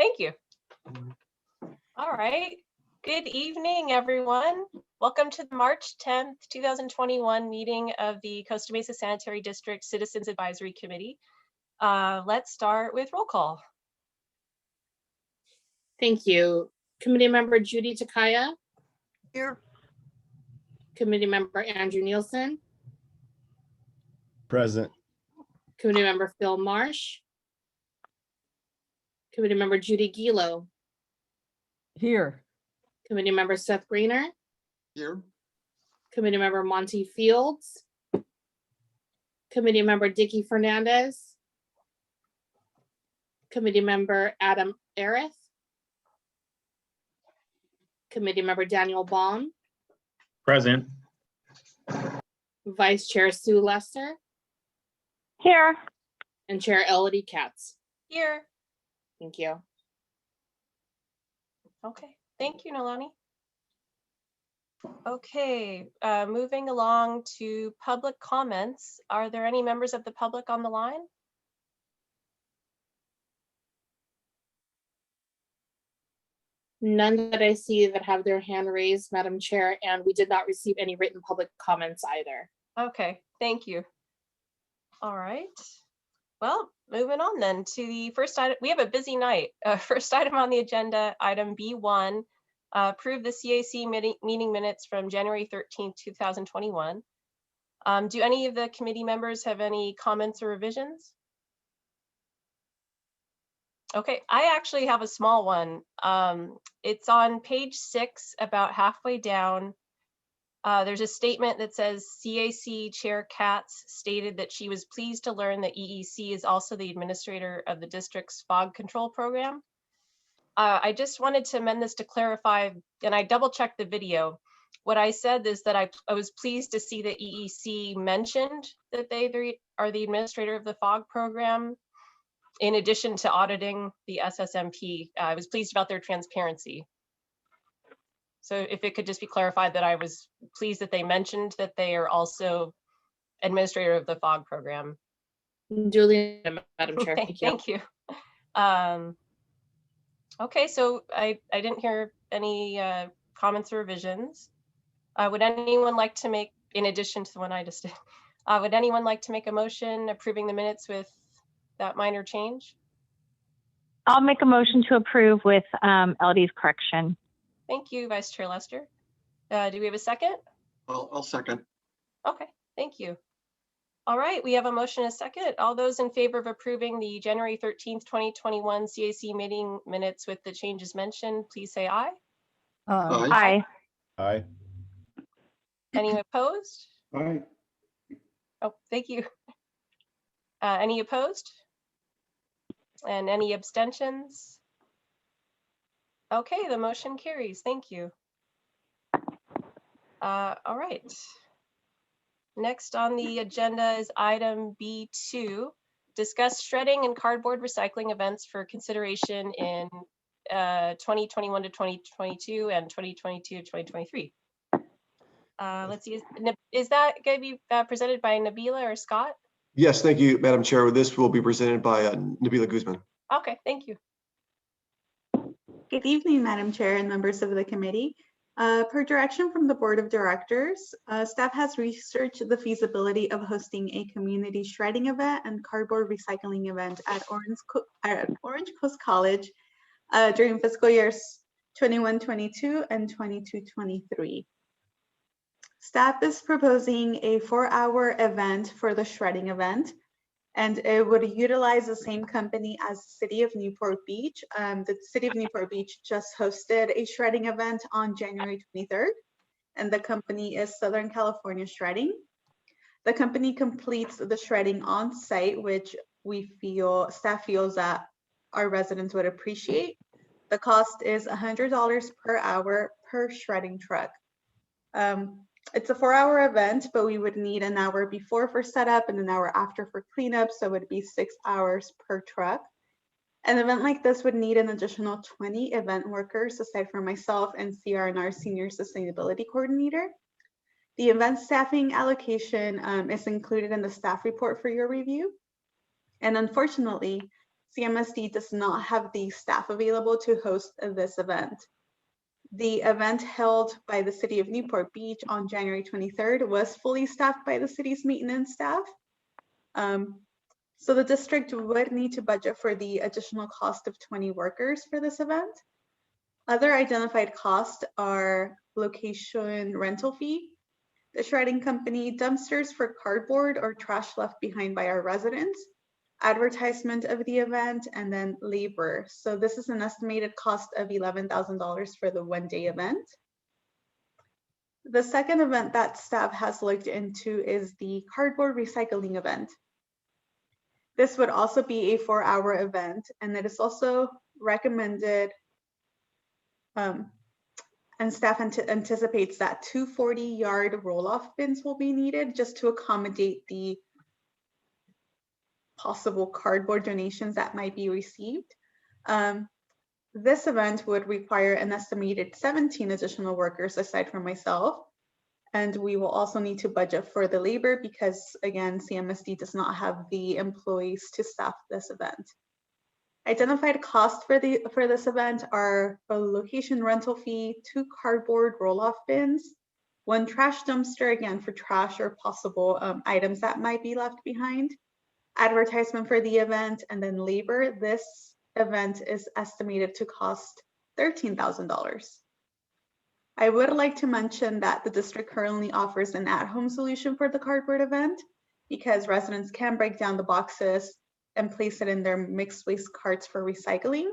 Thank you. All right. Good evening, everyone. Welcome to the March 10th, 2021 meeting of the Costa Mesa Sanitary District Citizens Advisory Committee. Let's start with roll call. Thank you. Committee member Judy Takaya. Here. Committee member Andrew Nielsen. Present. Committee member Phil Marsh. Committee member Judy Gilo. Here. Committee member Seth Greener. Here. Committee member Monty Fields. Committee member Dicky Fernandez. Committee member Adam Arith. Committee member Daniel Baum. Present. Vice Chair Sue Lester. Here. And Chair Elodie Katz. Here. Thank you. Okay, thank you, Nolani. Okay, moving along to public comments. Are there any members of the public on the line? None that I see that have their hand raised, Madam Chair, and we did not receive any written public comments either. Okay, thank you. All right. Well, moving on then to the first item. We have a busy night. First item on the agenda, item B1, approve the CAC meeting minutes from January 13th, 2021. Do any of the committee members have any comments or revisions? Okay, I actually have a small one. It's on page 6, about halfway down. There's a statement that says CAC Chair Katz stated that she was pleased to learn that EEC is also the administrator of the district's fog control program. I just wanted to amend this to clarify, and I double checked the video. What I said is that I was pleased to see that EEC mentioned that they are the administrator of the fog program. In addition to auditing the SSMP, I was pleased about their transparency. So if it could just be clarified that I was pleased that they mentioned that they are also administrator of the FOG program. Duly, Madam Chair. Okay, Thank you. thank you. Okay, so I didn't hear any comments or revisions. Would anyone like to make, in addition to the one I just did, would anyone like to make a motion approving the minutes with that minor change? I'll make a motion to approve with Elodie's correction. Thank you, Vice Chair Lester. Do we have a second? I'll second. Okay, thank you. All right, we have a motion and a second. All those in favor of approving the January 13th, 2021 CAC meeting minutes with the changes mentioned, please say aye. Aye. Aye. Any opposed? Aye. Oh, thank you. Any opposed? And any abstentions? Okay, the motion carries. Thank you. All right. Next on the agenda is item B2, discuss shredding and cardboard recycling events for consideration in 2021 to 2022 and 2022 to 2023. Let's see, is that going to be presented by Nabila or Scott? Yes, thank you, Madam Chair. This will be presented by Nabila Guzman. Okay, thank you. Good evening, Madam Chair and members of the committee. Per direction from the Board of Directors, staff has researched the feasibility of hosting a community shredding event and cardboard recycling event at Orange Coast College during fiscal years 21-22 and 22-23. Staff is proposing a 4-hour event for the shredding event, and it would utilize the same company as the City of Newport Beach. The City of Newport Beach just hosted a shredding event on January 23rd, and the company is Southern California Shredding. The company completes the shredding on site, which staff feels that our residents would appreciate. The cost is $100 per hour per shredding truck. It's a 4-hour event, but we would need an hour before for setup and an hour after for cleanup, so it would be 6 hours per truck. An event like this would need an additional 20 event workers, aside from myself and CRNR Senior Sustainability Coordinator. The event staffing allocation is included in the staff report for your review. And unfortunately, CMSD does not have the staff available to host this event. The event held by the City of Newport Beach on January 23rd was fully staffed by the city's maintenance staff. So the district would need to budget for the additional cost of 20 workers for this event. Other identified costs are location rental fee, the shredding company, dumpsters for cardboard or trash left behind by our residents, advertisement of the event, and then labor. So this is an estimated cost of $11,000 for the one-day event. The second event that staff has looked into is the cardboard recycling event. This would also be a 4-hour event, and it is also recommended, and staff anticipates that 2 40-yard roll-off bins will be needed just to accommodate the possible cardboard donations that might be received. This event would require an estimated 17 additional workers aside from myself. And we will also need to budget for the labor because, again, CMSD does not have the employees to staff this event. Identified costs for this event are a location rental fee, 2 cardboard roll-off bins, 1 trash dumpster, again, for trash or possible items that might be left behind, advertisement for the event, and then labor. This event is estimated to cost $13,000. I would like to mention that the district currently offers an at-home solution for the cardboard event because residents can break down the boxes and place it in their mixed waste carts for recycling.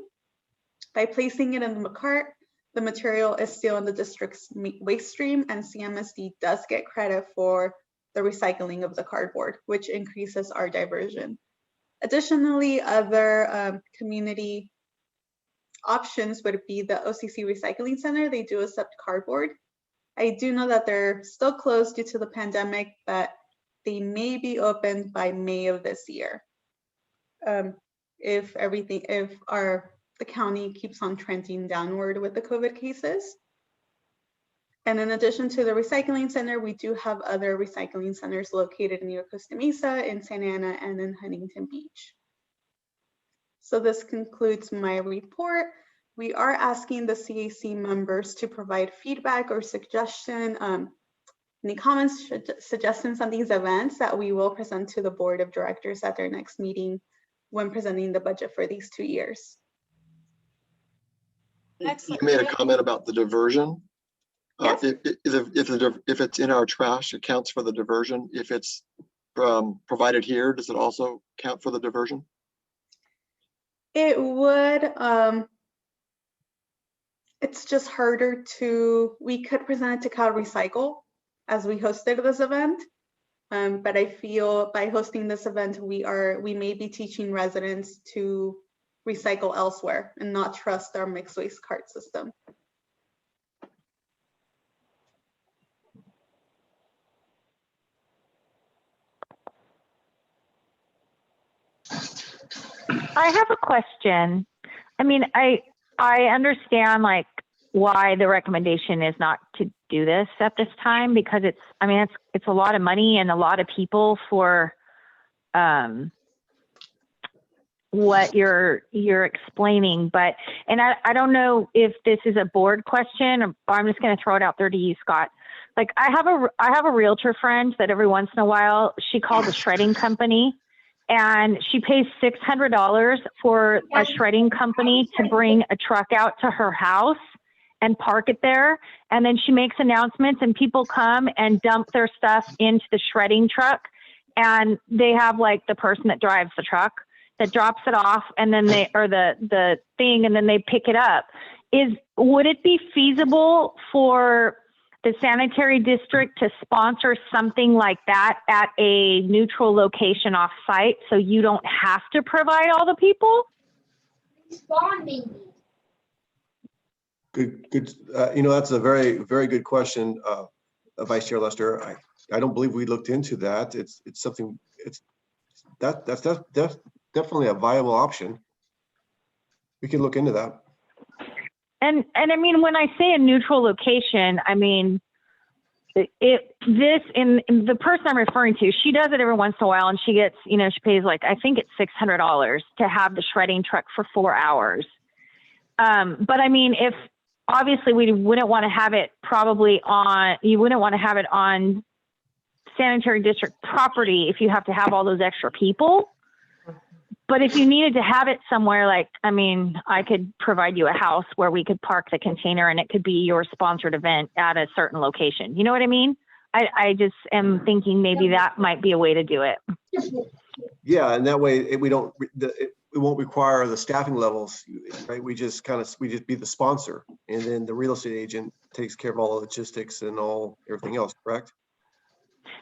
By placing it in the cart, the material is still in the district's waste stream, and CMSD does get credit for the recycling of the cardboard, which increases our diversion. Additionally, other community options would be the OCC Recycling Center. They do accept cardboard. I do know that they're still closed due to the pandemic, but they may be opened by May of this year. If the county keeps on trending downward with the COVID cases. And in addition to the recycling center, we do have other recycling centers located near Costa Mesa, in Santa Ana, and in Huntington Beach. So this concludes my report. We are asking the CAC members to provide feedback or suggestion, any comments, suggestions on these events that we will present to the board of directors at their next meeting when presenting the budget for these 2 years. Excellent. You made a comment about the diversion. Yes. If it's in our trash, it counts for the diversion. If it's provided here, does it also count for the diversion? It would, it's just harder we could present it to Cal Recycle as we hosted this event. But I feel by hosting this event, we may be teaching residents to recycle elsewhere and not trust our mixed waste cart system. I have a question. I mean, I understand like why the recommendation is not to do this at this time because it's a lot of money and a lot of people for what you're explaining. But I don't know if this is a board question or I'm just going to throw it out there to you, Scott. Like I have a realtor friend that every once in a while she calls a shredding company. And she pays $600 for a shredding company to bring a truck out to her house and park it there. And then she makes announcements and people come and dump their stuff into the shredding truck. And they have like the person that drives the truck that drops it off and then the thing, and then they pick it up. Would it be feasible for the sanitary district to sponsor something like that at a neutral location off site so you don't have to provide all the people? Good. That's a very, very good question, Vice Chair Lester. I don't believe we looked into that. It's something. That's definitely a viable option. We can look into that. And I mean, when I say a neutral location, I mean, the person I'm referring to, she does it every once in a while, and she gets, she pays like, I think it's $600 to have the shredding truck for 4 hours. But I mean, if obviously we wouldn't want to have it you wouldn't want to have it on sanitary district property if you have to have all those extra people. But if you needed to have it somewhere, like, I mean, I could provide you a house where we could park the container and it could be your sponsored event at a certain location. You know what I mean? I just am thinking maybe that might be a way to do it. Yeah, and that way we don't, it won't require the staffing levels, right? We just be the sponsor, and then the real estate agent takes care of all the logistics and everything else, correct?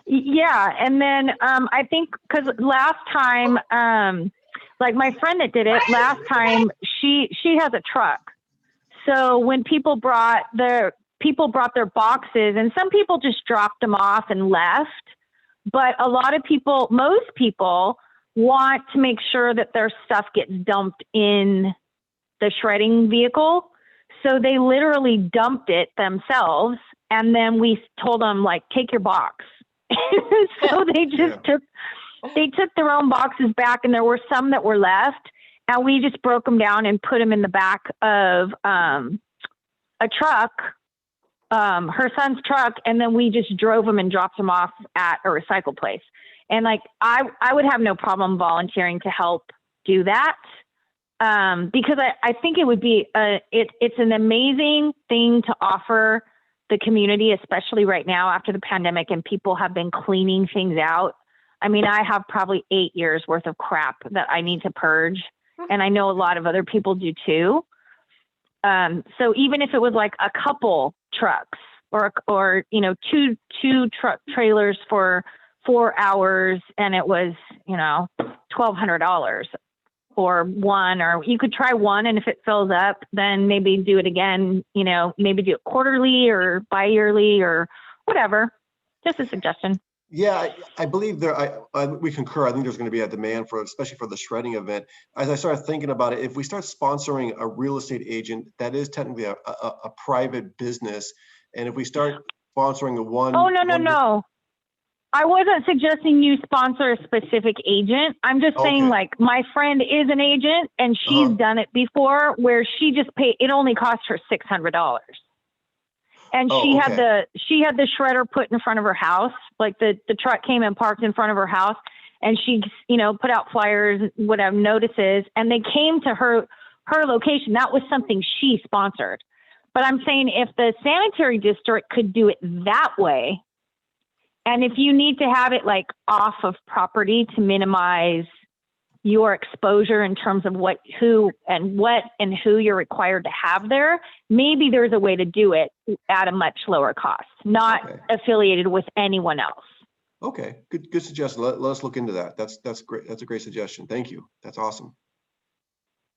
Yeah, and then I think because last time, like my friend that did it last time, she has a truck. So when people brought their boxes, and some people just dropped them off and left, but a lot of people, most people want to make sure that their stuff gets dumped in the shredding vehicle. So they literally dumped it themselves, and then we told them, like, take your box. So they just took their own boxes back, and there were some that were left, and we just broke them down and put them in the back of a truck, her son's truck, and then we just drove them and dropped them off at a recycle place. And like I would have no problem volunteering to help do that, because I think it would be it's an amazing thing to offer the community, especially right now after the pandemic and people have been cleaning things out. I mean, I have probably 8 years worth of crap that I need to purge, and I know a lot of other people do too. So even if it was like a couple trucks or two truck trailers for 4 hours, and it was $1,200, or one, or you could try one, and if it fills up, then maybe do it again, maybe do it quarterly or bi-yearly or whatever. Just a suggestion. Yeah, I believe we concur. I think there's going to be a demand for, especially for the shredding event. As I started thinking about it, if we start sponsoring a real estate agent, that is technically a private business. And if we start sponsoring No. I wasn't suggesting you sponsor a specific agent. I'm just saying, like, my friend is an agent, and she's done it before, where she just it only cost her $600. And she had the shredder put in front of her house. Like the truck came and parked in front of her house, and she, put out flyers, whatever, notices, and they came to her location. That was something she sponsored. But I'm saying if the sanitary district could do it that way, and if you need to have it like off of property to minimize your exposure in terms of what and who you're required to have there, maybe there's a way to do it at a much lower cost, not affiliated with anyone else. Okay, good suggestion. Let us look into that. That's great. That's a great suggestion. Thank you. That's awesome.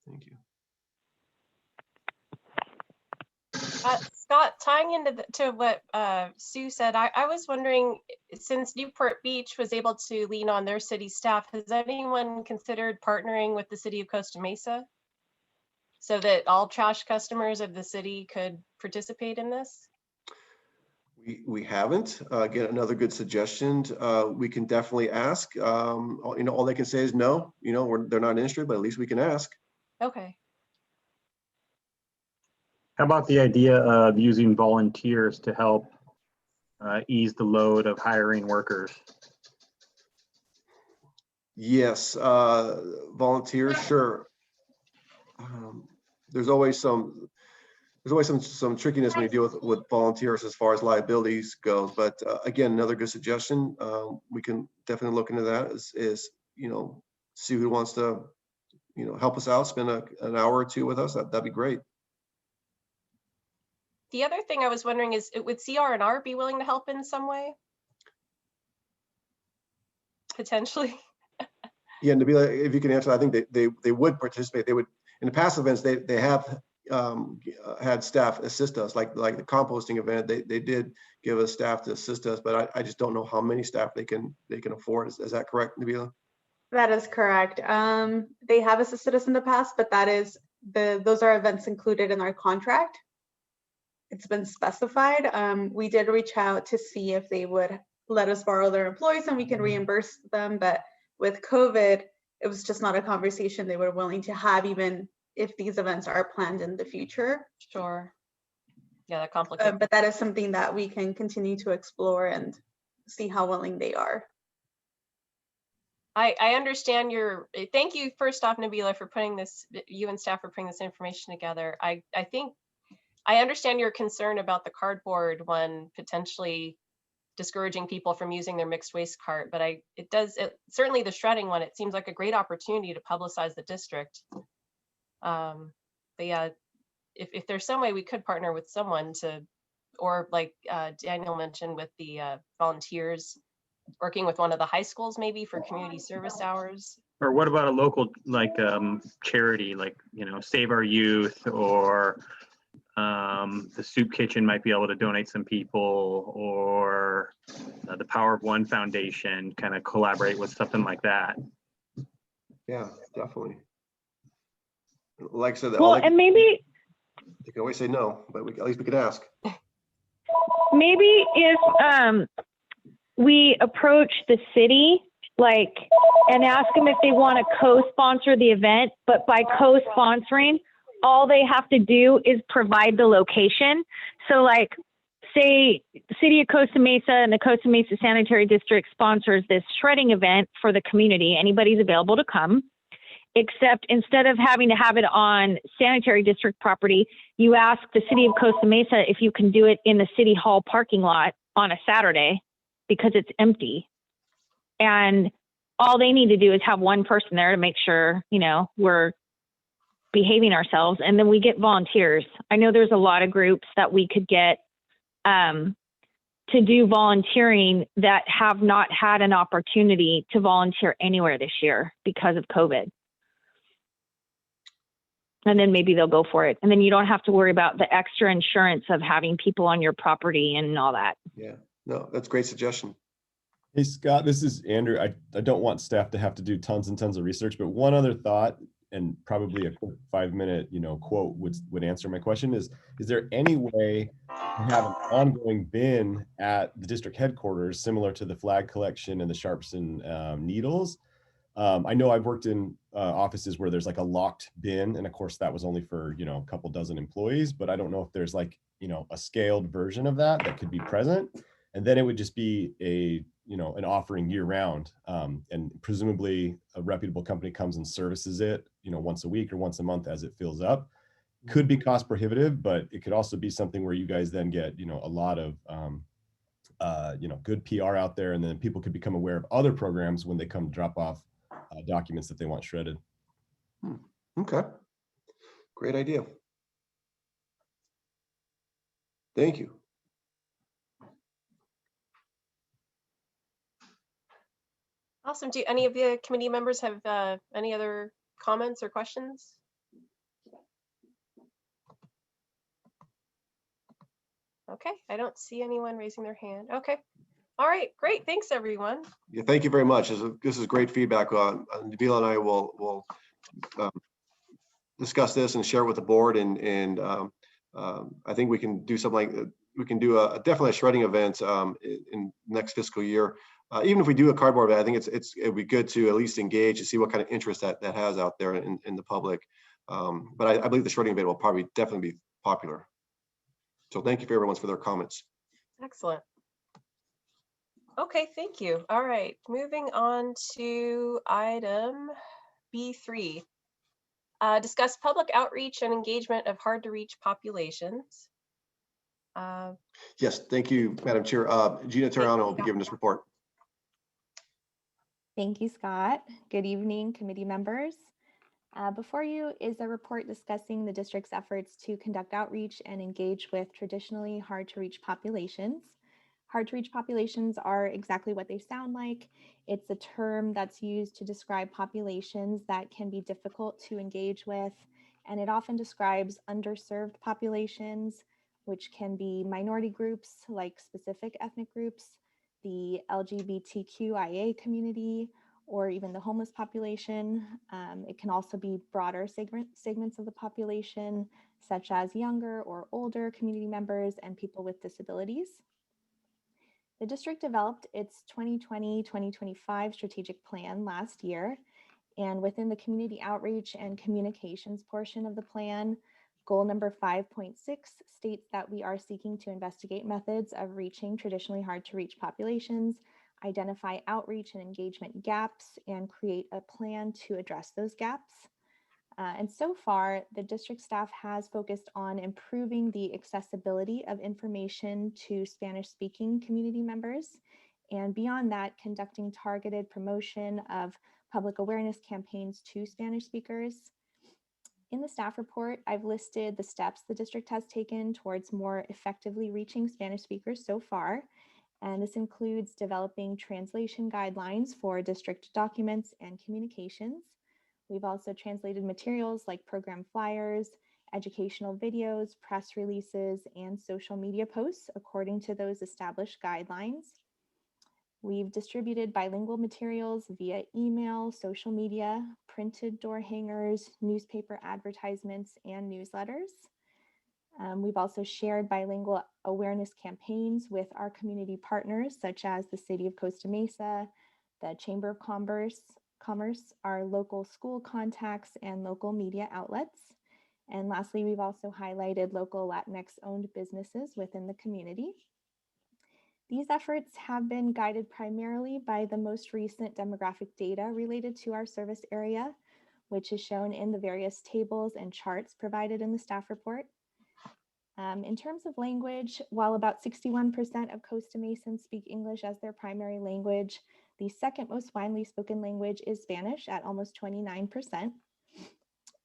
Thank you. Scott, tying into to what Sue said, I was wondering, since Newport Beach was able to lean on their city staff, has anyone considered partnering with the city of Costa Mesa so that all trash customers of the city could participate in this? We haven't. Again, another good suggestion. We can definitely ask. All they can say is no. They're not interested, but at least we can ask. Okay. How about the idea of using volunteers to help ease the load of hiring workers? Yes, volunteers, sure. There's always some trickiness when you deal with volunteers as far as liabilities goes. But again, another good suggestion. We can definitely look into that. Is see who wants to help us out, spend an hour or two with us. That'd be great. The other thing I was wondering is, would CR&R be willing to help in some way? Potentially. Yeah, and Nabila, if you can answer, I think they would participate. They would, in the past events, they have had staff assist us, like the composting event. They did give us staff to assist us, but I just don't know how many staff they can afford. Is that correct, Nabila? That is correct. They have assisted us in the past, but those are events included in our contract. it's been specified. We did reach out to see if they would let us borrow their employees and we can reimburse them, but with COVID, it was just not a conversation they were willing to have, even if these events are planned in the future. Sure. Yeah, that complicates. But that is something that we can continue to explore and see how willing they are. I understand thank you first off, Nabila, for putting this, you and staff for putting this information together. I think I understand your concern about the cardboard one potentially discouraging people from using their mixed waste cart, but certainly the shredding one, it seems like a great opportunity to publicize the district. But yeah, if there's some way we could partner with someone or like Daniel mentioned with the volunteers, working with one of the high schools maybe for community service hours. Or what about a local like charity, like, Save Our Youth, or the Soup Kitchen might be able to donate some people, or the Power of One Foundation kind of collaborate with something like that. Yeah, definitely. Like I said, Well, and maybe you can always say no, but at least we could ask. maybe if we approach the city, like, and ask them if they want to co-sponsor the event, but by co-sponsoring, all they have to do is provide the location. So like, say City of Costa Mesa and the Costa Mesa Sanitary District sponsors this shredding event for the community. Anybody's available to come, except instead of having to have it on Sanitary District property, you ask the City of Costa Mesa if you can do it in the City Hall parking lot on a Saturday because it's empty. And all they need to do is have one person there to make sure, we're behaving ourselves, and then we get volunteers. I know there's a lot of groups that we could get to do volunteering that have not had an opportunity to volunteer anywhere this year because of COVID. And then maybe they'll go for it. And then you don't have to worry about the extra insurance of having people on your property and all that. Yeah, no, that's a great suggestion. Hey, Scott, this is Andrew. I don't want staff to have to do tons and tons of research, but one other thought, and probably a quick 5-minute, quote would answer my question is there any way to have an ongoing bin at the district headquarters, similar to the flag collection and the sharps and needles? I know I've worked in offices where there's like a locked bin, and of course that was only for, a couple dozen employees, but I don't know if there's like, a scaled version of that could be present. And then it would just be an offering year round. And presumably a reputable company comes and services it, once a week or once a month as it fills up. Could be cost prohibitive, but it could also be something where you guys then get, a lot of, good PR out there, and then people could become aware of other programs when they come to drop off documents that they want shredded. Okay, great idea. Thank you. Awesome. Do any of the committee members have any other comments or questions? Okay, I don't see anyone raising their hand. Okay. All right, great. Thanks, everyone. Yeah, thank you very much. This is great feedback. Nabila and I will discuss this and share it with the board, and I think we can do something like we can do definitely a shredding event in next fiscal year. Even if we do a cardboard event, I think it'd be good to at least engage and see what kind of interest that has out there in the public. But I believe the shredding event will probably definitely be popular. So thank you for everyone for their comments. Excellent. Okay, thank you. All right, moving on to item B3. Discuss public outreach and engagement of hard to reach populations. Yes, thank you, Madam Chair. Gina Terriano will be giving this report. Thank you, Scott. Good evening, committee members. Before you is a report discussing the district's efforts to conduct outreach and engage with traditionally hard to reach populations. Hard to reach populations are exactly what they sound like. It's a term that's used to describe populations that can be difficult to engage with, and it often describes underserved populations, which can be minority groups like specific ethnic groups, the LGBTQIA community, or even the homeless population. It can also be broader segments of the population, such as younger or older community members and people with disabilities. The district developed its 2020-2025 strategic plan last year, and within the community outreach and communications portion of the plan, goal number 5.6 states that we are seeking to investigate methods of reaching traditionally hard to reach populations, identify outreach and engagement gaps, and create a plan to address those gaps. And so far, the district staff has focused on improving the accessibility of information to Spanish-speaking community members, and beyond that, conducting targeted promotion of public awareness campaigns to Spanish speakers. In the staff report, I've listed the steps the district has taken towards more effectively reaching Spanish speakers so far, and this includes developing translation guidelines for district documents and communications. We've also translated materials like program flyers, educational videos, press releases, and social media posts according to those established guidelines. We've distributed bilingual materials via email, social media, printed door hangers, newspaper advertisements, and newsletters. We've also shared bilingual awareness campaigns with our community partners, such as the City of Costa Mesa, the Chamber of Commerce, our local school contacts, and local media outlets. And lastly, we've also highlighted local Latinx-owned businesses within the community. These efforts have been guided primarily by the most recent demographic data related to our service area, which is shown in the various tables and charts provided in the staff report. In terms of language, while about 61% of Costa Mesans speak English as their primary language, the second most widely spoken language is Spanish at almost 29%.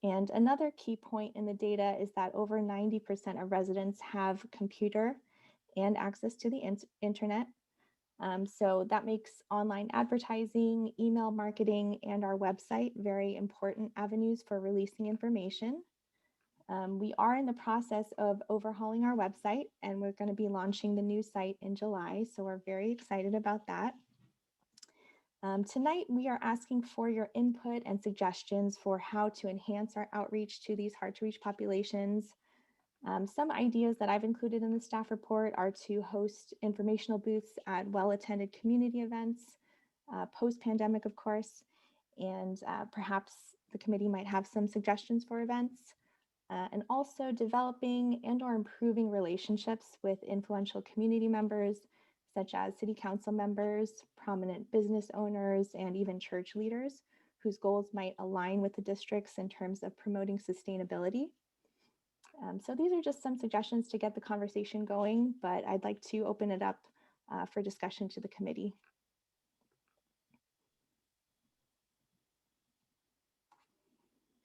And another key point in the data is that over 90% of residents have computer and access to the internet. So that makes online advertising, email marketing, and our website very important avenues for releasing information. We are in the process of overhauling our website, and we're going to be launching the new site in July, so we're very excited about that. Tonight, we are asking for your input and suggestions for how to enhance our outreach to these hard-to-reach populations. Some ideas that I've included in the staff report are to host informational booths at well-attended community events, post-pandemic, of course, and perhaps the committee might have some suggestions for events. And also developing and/or improving relationships with influential community members, such as city council members, prominent business owners, and even church leaders, whose goals might align with the district's in terms of promoting sustainability. So these are just some suggestions to get the conversation going, but I'd like to open it up for discussion to the committee.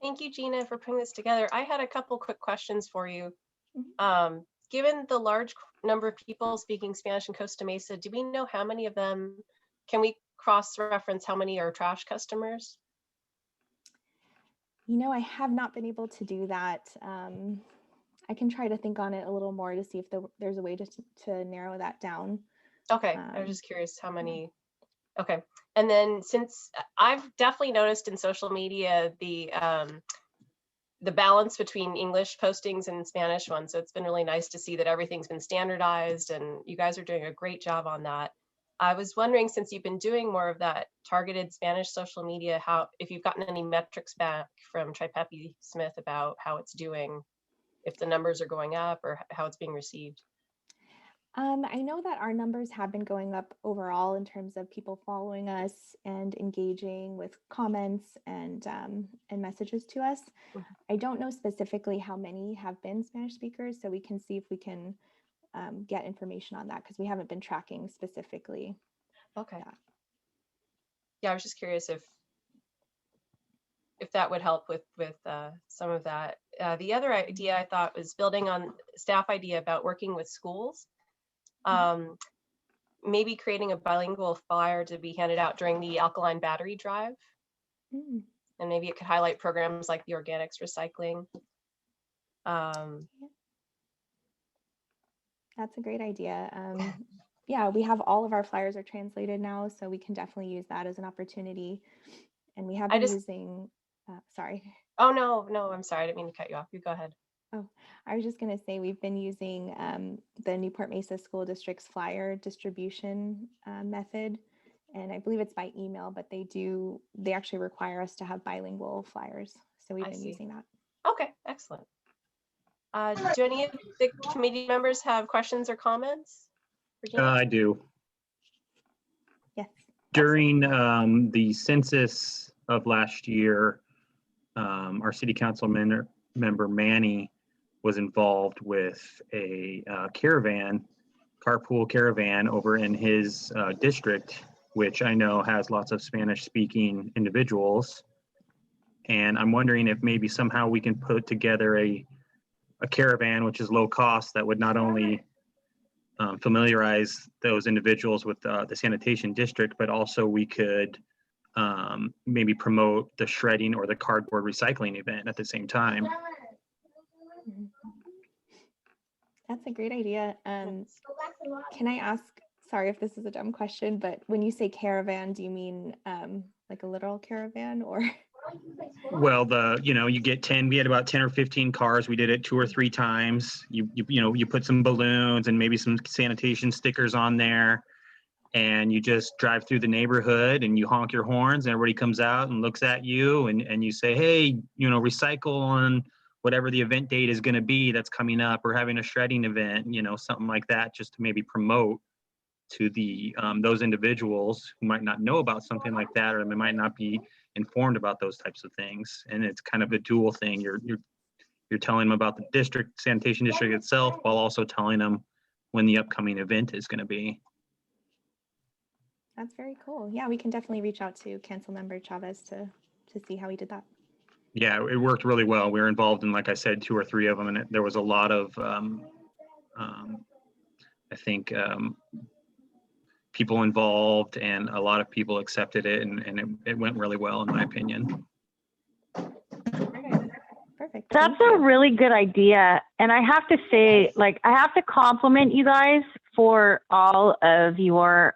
Thank you, Gina, for putting this together. I had a couple quick questions for you. Mhm. Given the large number of people speaking Spanish in Costa Mesa, do we know how many of them, can we cross-reference how many are trash customers? You know, I have not been able to do that. I can try to think on it a little more to see if there's a way to narrow that down. Okay, I was just curious how many. Okay, and then since I've definitely noticed in social media the balance between English postings and Spanish ones, so it's been really nice to see that everything's been standardized, and you guys are doing a great job on that. I was wondering, since you've been doing more of that targeted Spanish social media, if you've gotten any metrics back from Tripepi Smith about how it's doing, if the numbers are going up or how it's being received. I know that our numbers have been going up overall in terms of people following us and engaging with comments and messages to us. I don't know specifically how many have been Spanish speakers, so we can see if we can get information on that, because we haven't been tracking specifically. Okay. Yeah, I was just curious if that would help with some of that. The other idea I thought was building on staff idea about working with schools. Maybe creating a bilingual flyer to be handed out during the alkaline battery drive. Mm. And maybe it could highlight programs like the organics recycling. That's a great idea. yeah, we have all of our flyers are translated now, so we can definitely use that as an opportunity. And we have I been just- using, sorry. Oh, no, I'm sorry. I didn't mean to cut you off. You go ahead. Oh, I was just going to say we've been using the Newport Mesa School District's flyer distribution method, and I believe it's by email, but they actually require us to have bilingual flyers, so we've I been see. using that. Okay, excellent. Do any of the committee members have questions or comments? Regina? I do. Yes. During the census of last year, our city council member Manny was involved with a carpool caravan over in his district, which I know has lots of Spanish speaking individuals. And I'm wondering if maybe somehow we can put together a caravan, which is low cost, that would not only familiarize those individuals with the sanitation district, but also we could maybe promote the shredding or the cardboard recycling event at the same time. That's a great idea. Can I ask, sorry if this is a dumb question, but when you say caravan, do you mean like a literal caravan or? Well, you get 10, we had about 10 or 15 cars. We did it 2 or 3 times. You put some balloons and maybe some sanitation stickers on there, and you just drive through the neighborhood and you honk your horns and everybody comes out and looks at you and you say, hey, recycle on whatever the event date is going to be that's coming up, or having a shredding event, something like that, just to maybe promote to the those individuals who might not know about something like that, or they might not be informed about those types of things. And it's kind of a dual thing. You're telling them about the district, sanitation district itself, while also telling them when the upcoming event is going to be. That's very cool. Yeah, we can definitely reach out to Council Member Chavez to see how he did that. Yeah, it worked really well. We were involved in, like I said, 2 or 3 of them, and there was a lot of, I think, people involved, and a lot of people accepted it, and it went really well, in my opinion. Perfect. That's a really good idea. And I have to say, I have to compliment you guys for all of your,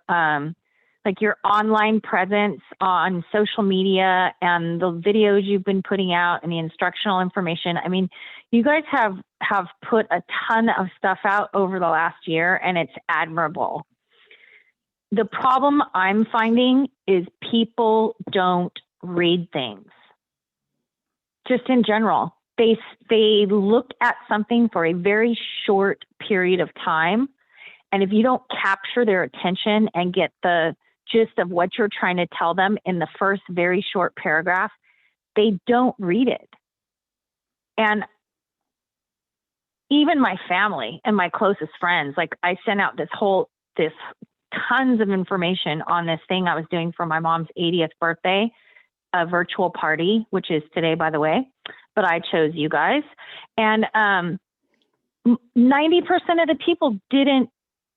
your online presence on social media and the videos you've been putting out and the instructional information. I mean, you guys have put a ton of stuff out over the last year, and it's admirable. The problem I'm finding is people don't read things. Just in general, they look at something for a very short period of time, and if you don't capture their attention and get the gist of what you're trying to tell them in the first very short paragraph, they don't read it. And even my family and my closest friends, I sent out this tons of information on this thing I was doing for my mom's 80th birthday, a virtual party, which is today, by the way, but I chose you guys. And 90% of the people didn't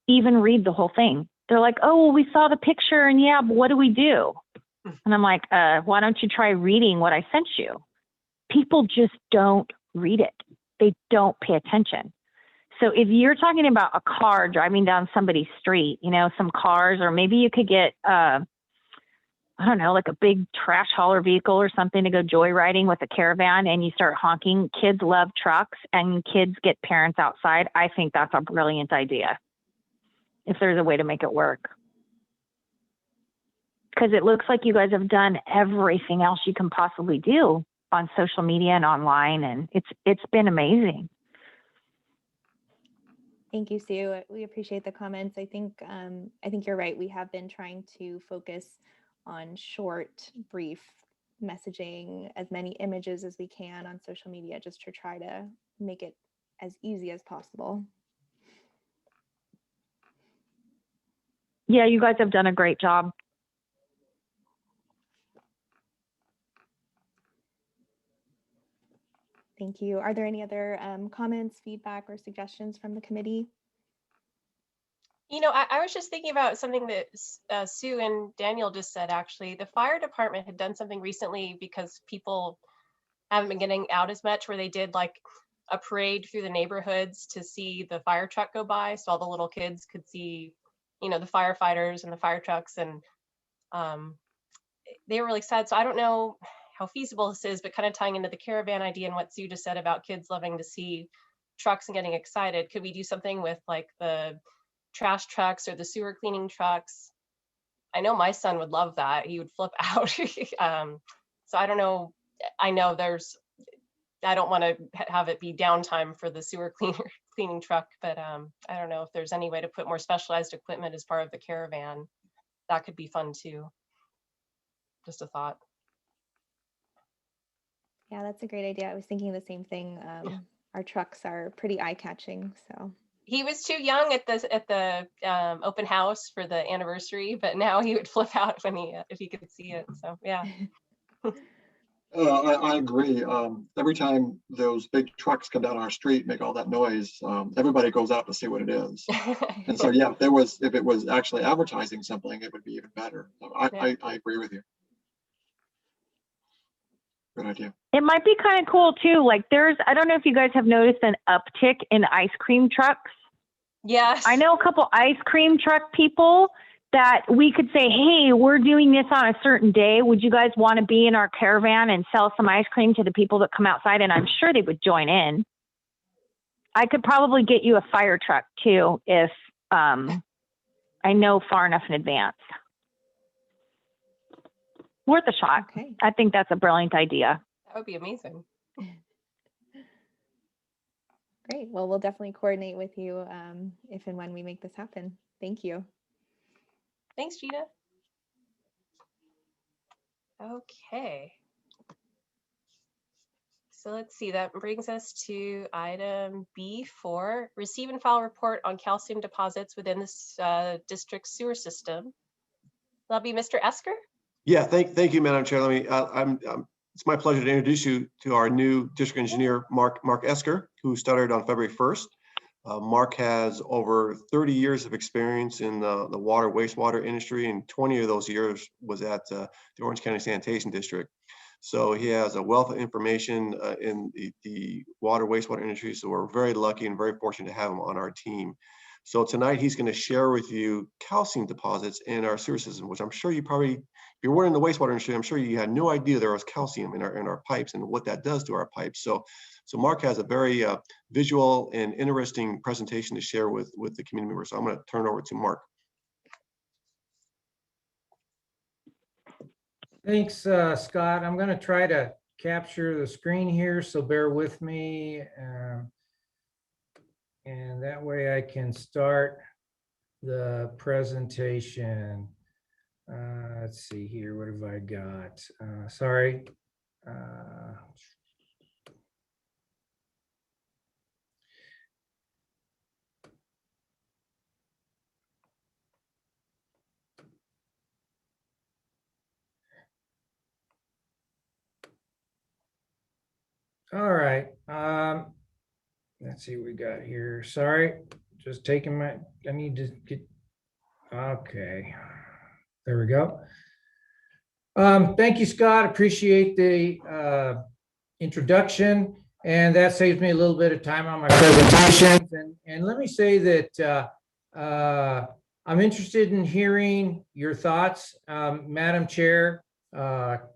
even read the whole thing. They're like, oh, well, we saw the picture and yeah, but what do we do? And I'm like, why don't you try reading what I sent you? People just don't read it. They don't pay attention. So if you're talking about a car driving down somebody's street, some cars, or maybe you could get, I don't know, like a big trash hauler vehicle or something to go joyriding with a caravan, and you start honking. Kids love trucks and kids get parents outside. I think that's a brilliant idea, if there's a way to make it work. Because it looks like you guys have done everything else you can possibly do on social media and online, and it's been amazing. Thank you, Sue. We appreciate the comments. I think you're right. We have been trying to focus on short, brief messaging, as many images as we can on social media, just to try to make it as easy as possible. Yeah, you guys have done a great job. Thank you. Are there any other comments, feedback, or suggestions from the committee? I was just thinking about something that Sue and Daniel just said, actually. The fire department had done something recently because people haven't been getting out as much, where they did a parade through the neighborhoods to see the fire truck go by, so all the little kids could see you know, the firefighters and the fire trucks, and they were really excited. So I don't know how feasible this is, but kind of tying into the caravan idea and what Sue just said about kids loving to see trucks and getting excited, could we do something with like the trash trucks or the sewer cleaning trucks? I know my son would love that. He would flip out. So I don't know. I know I don't want to have it be downtime for the sewer cleaning truck, but I don't know if there's any way to put more specialized equipment as part of the caravan. That could be fun too. Just a thought. Yeah, that's a great idea. I was thinking the same thing. Our trucks are pretty eye-catching, so. He was too young at the open house for the anniversary, but now he would flip out when if he could see it. So yeah. I agree. Every time those big trucks come down our street, make all that noise, everybody goes out to see what it is. And so, yeah, if it was actually advertising something, it would be even better. So I agree with you. Good idea. It might be kind of cool too. Like I don't know if you guys have noticed an uptick in ice cream trucks. Yes. I know a couple ice cream truck people that we could say, hey, we're doing this on a certain day. Would you guys want to be in our caravan and sell some ice cream to the people that come outside? And I'm sure they would join in. I could probably get you a fire truck too if I know far enough in advance. Worth a shot. Okay. I think that's a brilliant idea. That would be amazing. Great. Well, we'll definitely coordinate with you if and when we make this happen. Thank you. Thanks, Gina. Okay. So let's see, that brings us to item B4, receive and file report on calcium deposits within this district sewer system. That'll be Mr. Esker. Yeah, thank you, Madam Chair. It's my pleasure to introduce you to our new district engineer, Mark Esker, who started on February 1st. Mark has over 30 years of experience in the water wastewater industry, and 20 of those years was at the Orange County Sanitation District. So he has a wealth of information in the water wastewater industry. So we're very lucky and very fortunate to have him on our team. So tonight he's going to share with you calcium deposits in our sewer system, which I'm sure you probably, if you're working in the wastewater industry, I'm sure you had no idea there was calcium in our pipes and what that does to our pipes. So Mark has a very visual and interesting presentation to share with the community members. So I'm going to turn it over to Mark. Thanks, Scott. I'm going to try to capture the screen here, so bear with me. And that way I can start the presentation. Let's see here, what have I got? Sorry. All right. Let's see what we got here. Sorry, just taking I need to get, okay. There we go. Thank you, Scott. Appreciate the introduction. And that saves me a little bit of time on my presentations. And let me say that I'm interested in hearing your thoughts, Madam Chair,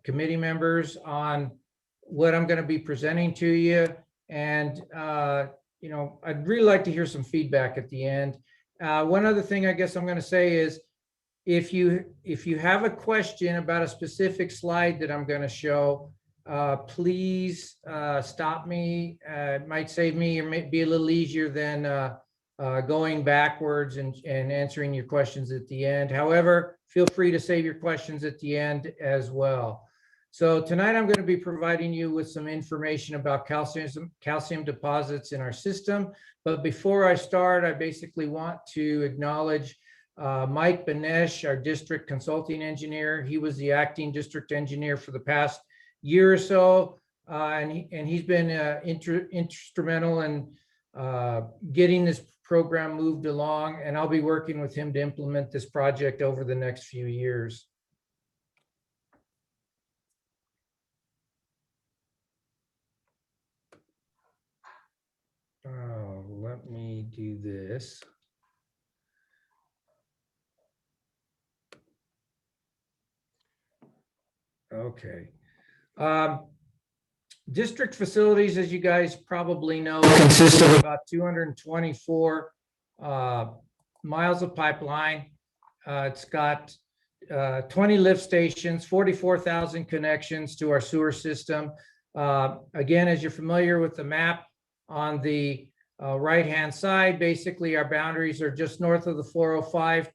committee members, on what I'm going to be presenting to you. And, I'd really like to hear some feedback at the end. One other thing I guess I'm going to say is, if you have a question about a specific slide that I'm going to show, please stop me. It might save me, or may be a little easier than going backwards and answering your questions at the end. However, feel free to save your questions at the end as well. So tonight I'm going to be providing you with some information about calcium deposits in our system. But before I start, I basically want to acknowledge Mike Benesh, our district consulting engineer. He was the acting district engineer for the past year or so, and he's been instrumental in getting this program moved along, and I'll be working with him to implement this project over the next few years. Oh, let me do this. Okay. District facilities, as you guys probably know, consist of about 224 miles of pipeline. It's got 20 lift stations, 44,000 connections to our sewer system. Again, as you're familiar with the map on the right-hand side, basically our boundaries are just north of the 405.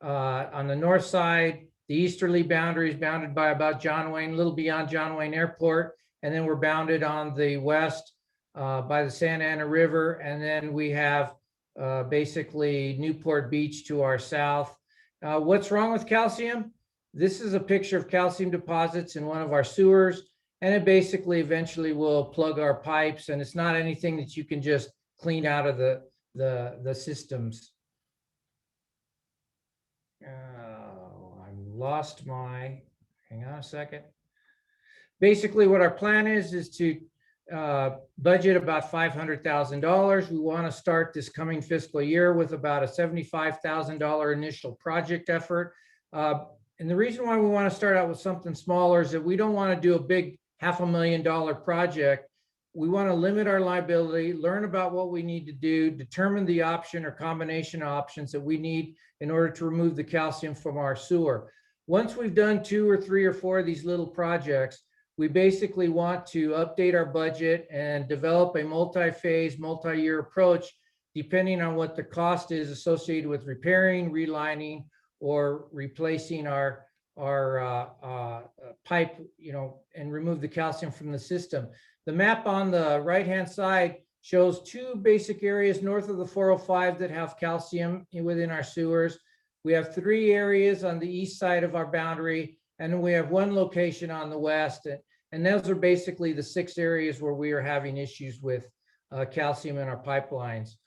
On the north side, the easterly boundary is bounded by about John Wayne, a little beyond John Wayne Airport. And then we're bounded on the west by the Santa Ana River. And then we have basically Newport Beach to our south. What's wrong with calcium? This is a picture of calcium deposits in one of our sewers. And it basically eventually will plug our pipes. And it's not anything that you can just clean out of the systems. I lost my, hang on a second. Basically, what our plan is to budget about $500,000. We want to start this coming fiscal year with about a $75,000 initial project effort. And the reason why we want to start out with something smaller is that we don't want to do a big $500,000 project. We want to limit our liability, learn about what we need to do, determine the option or combination of options that we need in order to remove the calcium from our sewer. Once we've done 2 or 3 or 4 of these little projects, we basically want to update our budget and develop a multi-phase, multi-year approach, depending on what the cost is associated with repairing, relining, or replacing our pipe, and remove the calcium from the system. The map on the right-hand side shows 2 basic areas north of the 405 that have calcium within our sewers. We have 3 areas on the east side of our boundary, and then we have 1 location on the west. And those are basically the 6 areas where we are having issues with calcium in our pipelines.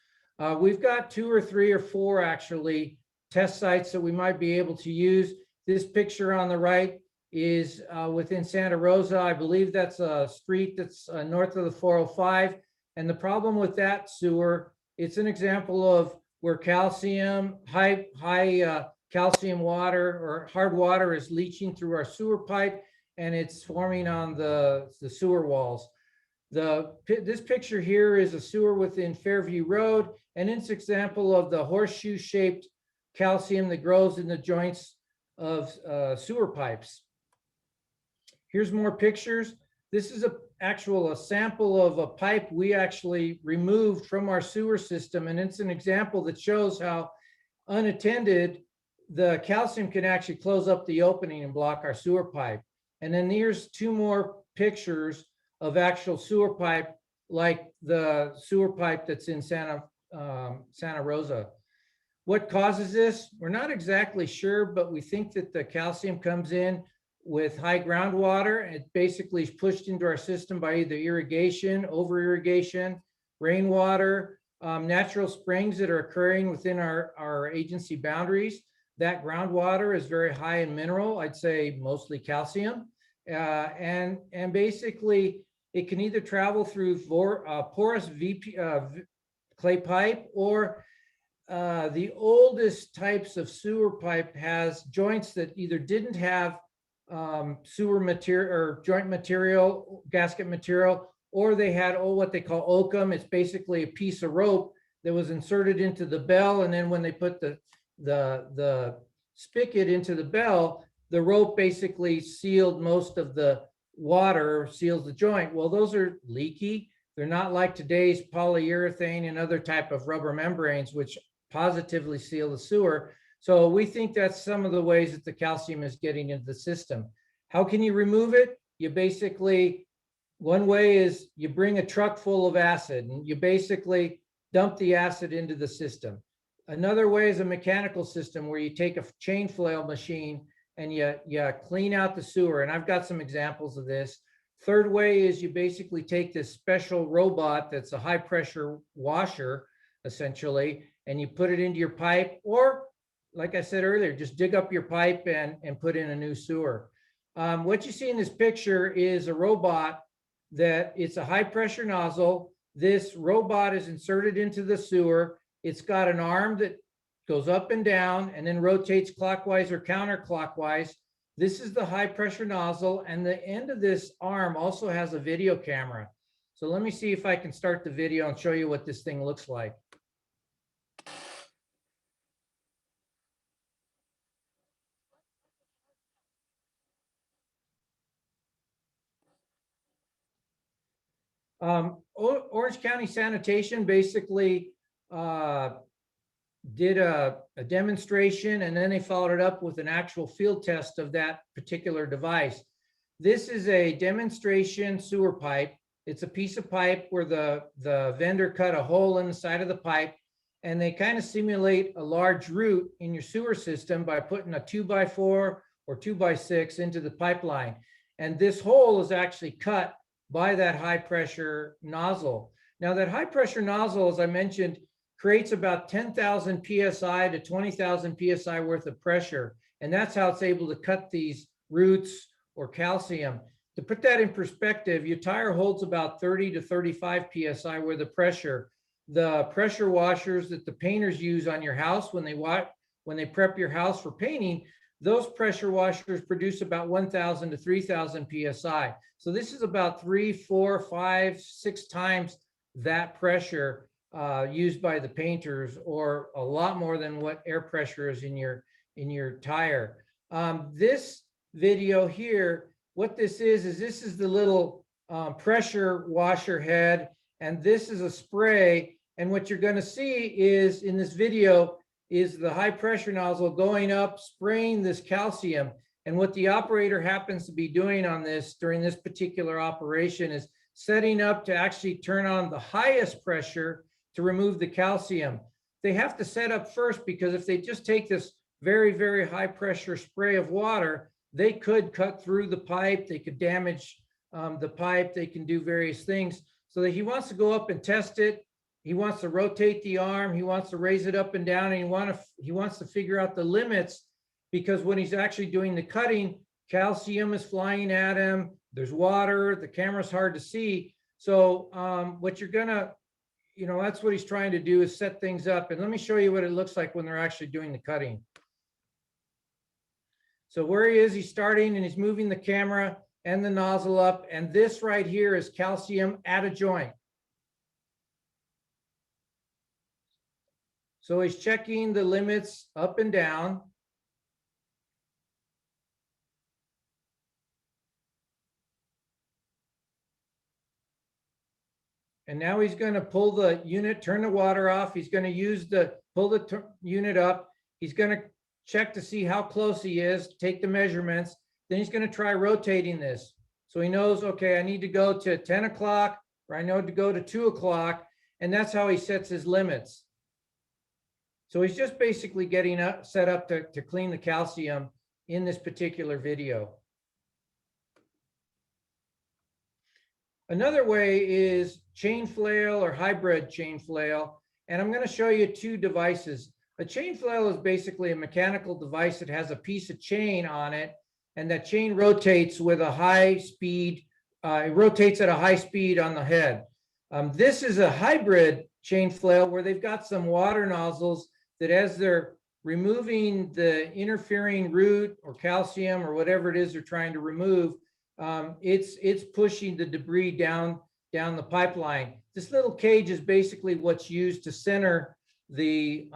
We've got 2 or 3 or 4 actually test sites that we might be able to use. This picture on the right is within Santa Rosa. I believe that's a street that's north of the 405. And the problem with that sewer, it's an example of where calcium, high calcium water or hard water is leaching through our sewer pipe, and it's forming on the sewer walls. This picture here is a sewer within Fairview Road, and it's an example of the horseshoe-shaped calcium that grows in the joints of sewer pipes. Here's more pictures. This is a sample of a pipe we actually removed from our sewer system, and it's an example that shows how unattended the calcium can actually close up the opening and block our sewer pipe. And then here's 2 more pictures of actual sewer pipe, like the sewer pipe that's in Santa Rosa. What causes this? We're not exactly sure, but we think that the calcium comes in with high groundwater. It basically is pushed into our system by either irrigation, over irrigation, rainwater, natural springs that are occurring within our agency boundaries. That groundwater is very high in mineral, I'd say mostly calcium. And basically it can either travel through porous clay pipe, or the oldest types of sewer pipe has joints that either didn't have sewer material or joint material, gasket material, or they had what they call oakum. It's basically a piece of rope that was inserted into the bell, and then when they put the spigot into the bell, the rope basically sealed most of the water, seals the joint. Well, those are leaky. They're not like today's polyurethane and other type of rubber membranes, which positively seal the sewer. So we think that's some of the ways that the calcium is getting into the system. How can you remove it? You basically, one way is you bring a truck full of acid and you basically dump the acid into the system. Another way is a mechanical system where you take a chain flail machine and you clean out the sewer. And I've got some examples of this. Third way is you basically take this special robot that's a high pressure washer, essentially, and you put it into your pipe, or like I said earlier, just dig up your pipe and put in a new sewer. What you see in this picture is a robot that it's a high pressure nozzle. This robot is inserted into the sewer. It's got an arm that goes up and down and then rotates clockwise or counterclockwise. This is the high pressure nozzle, and the end of this arm also has a video camera. So let me see if I can start the video and show you what this thing looks like. Orange County Sanitation basically did a demonstration, and then they followed it up with an actual field test of that particular device. This is a demonstration sewer pipe. It's a piece of pipe where the vendor cut a hole in the side of the pipe, and they kind of simulate a large root in your sewer system by putting a 2x4 or 2x6 into the pipeline. And this hole is actually cut by that high pressure nozzle. Now that high pressure nozzle, as I mentioned, creates about 10,000 PSI to 20,000 PSI worth of pressure. And that's how it's able to cut these roots or calcium. To put that in perspective, your tire holds about 30 to 35 PSI worth of pressure. The pressure washers that the painters use on your house when they prep your house for painting, those pressure washers produce about 1,000 to 3,000 PSI. So this is about 3, 4, 5, 6 times that pressure used by the painters, or a lot more than what air pressure is in your tire. This video here, what this is this is the little pressure washer head, and this is a spray. And what you're going to see is in this video is the high pressure nozzle going up, spraying this calcium. And what the operator happens to be doing on this during this particular operation is setting up to actually turn on the highest pressure to remove the calcium. They have to set up first, because if they just take this very, very high pressure spray of water, they could cut through the pipe, they could damage the pipe, they can do various things. So that he wants to go up and test it. He wants to rotate the arm, he wants to raise it up and down, and he wants to figure out the limits, because when he's actually doing the cutting, calcium is flying at him, there's water, the camera's hard to see. So what you're gonna, that's what he's trying to do, is set things up. And let me show you what it looks like when they're actually doing the cutting. So where he is, he's starting and he's moving the camera and the nozzle up. And this right here is calcium at a joint. So he's checking the limits up and down. And now he's going to pull the unit, turn the water off. He's going to pull the unit up. He's going to check to see how close he is, take the measurements. Then he's going to try rotating this. So he knows, okay, I need to go to 10 o'clock, or I know to go to 2 o'clock. And that's how he sets his limits. So he's just basically getting set up to clean the calcium in this particular video. Another way is chain flail or hybrid chain flail. And I'm going to show you 2 devices. A chain flail is basically a mechanical device that has a piece of chain on it, and that chain rotates with a high speed. It rotates at a high speed on the head. This is a hybrid chain flail where they've got some water nozzles that, as they're removing the interfering root or calcium or whatever it is they're trying to remove, it's pushing the debris down the pipeline. This little cage is basically what's used to center the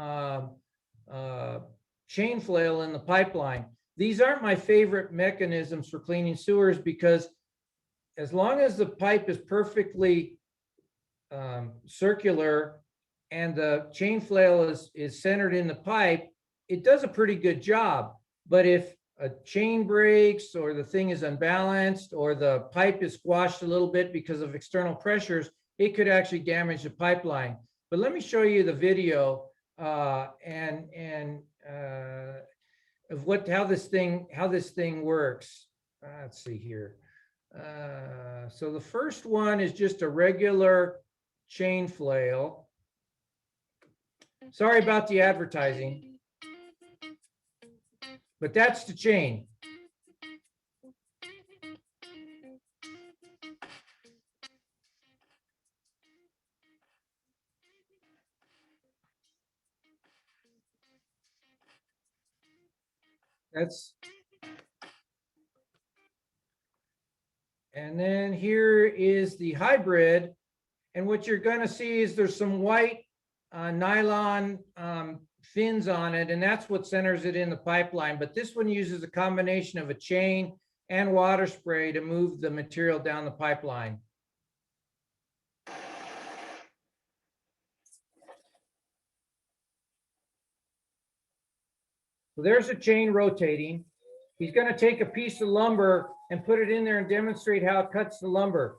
chain flail in the pipeline. These aren't my favorite mechanisms for cleaning sewers, because as long as the pipe is perfectly circular and the chain flail is centered in the pipe, it does a pretty good job. But if a chain breaks, or the thing is unbalanced, or the pipe is squashed a little bit because of external pressures, it could actually damage the pipeline. But let me show you the video of how this thing works. Let's see here. So the first one is just a regular chain flail. Sorry about the advertising, but that's the chain. And then here is the hybrid. And what you're going to see is there's some white nylon fins on it, and that's what centers it in the pipeline. But this one uses a combination of a chain and water spray to move the material down the pipeline. So there's a chain rotating. He's going to take a piece of lumber and put it in there and demonstrate how it cuts the lumber.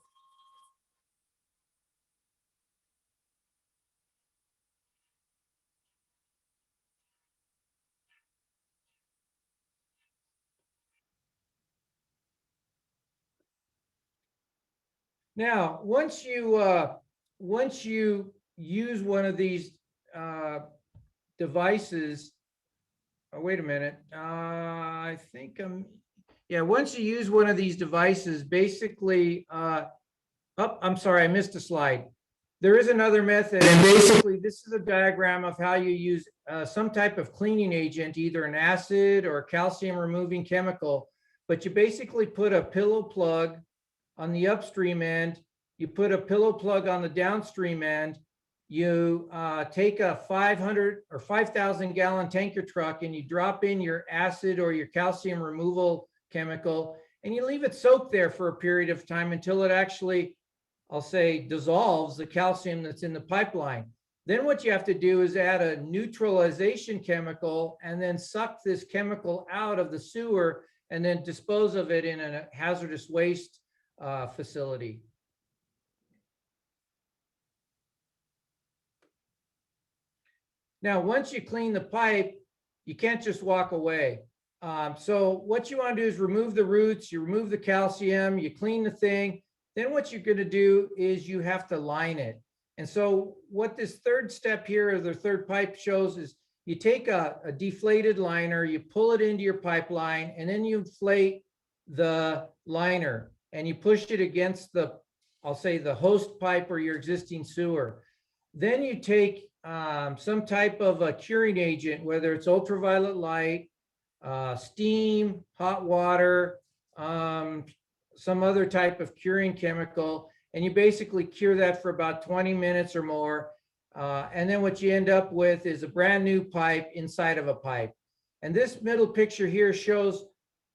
Now, once you use one of these devices, oh, wait a minute, I think yeah, once you use one of these devices, basically, oh, I'm sorry, I missed a slide. There is another method, and basically this is a diagram of how you use some type of cleaning agent, either an acid or a calcium removing chemical, but you basically put a pillow plug on the upstream end, you put a pillow plug on the downstream end, you take a 500 or 5,000 gallon tanker truck and you drop in your acid or your calcium removal chemical, and you leave it soaked there for a period of time until it actually, I'll say, dissolves the calcium that's in the pipeline. Then what you have to do is add a neutralization chemical and then suck this chemical out of the sewer and then dispose of it in a hazardous waste facility. Now, once you clean the pipe, you can't just walk away. So what you want to do is remove the roots, you remove the calcium, you clean the thing. Then what you're going to do is you have to line it. And so what this third step here, or the third pipe, shows is you take a deflated liner, you pull it into your pipeline, and then you inflate the liner and you push it against the, I'll say, the host pipe or your existing sewer. Then you take some type of a curing agent, whether it's ultraviolet light, steam, hot water, some other type of curing chemical, and you basically cure that for about 20 minutes or more. And then what you end up with is a brand new pipe inside of a pipe. And this middle picture here shows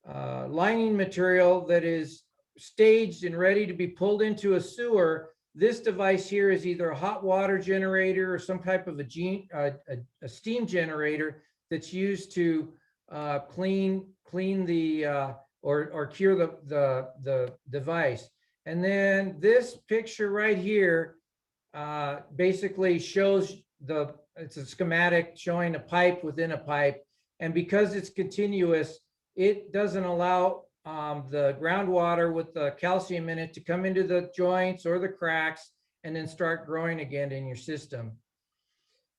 lining material that is staged and ready to be pulled into a sewer. This device here is either a hot water generator or some type of a steam generator that's used to clean the or cure the device. And then this picture right here basically shows it's a schematic showing a pipe within a pipe. And because it's continuous, it doesn't allow the groundwater with the calcium in it to come into the joints or the cracks and then start growing again in your system.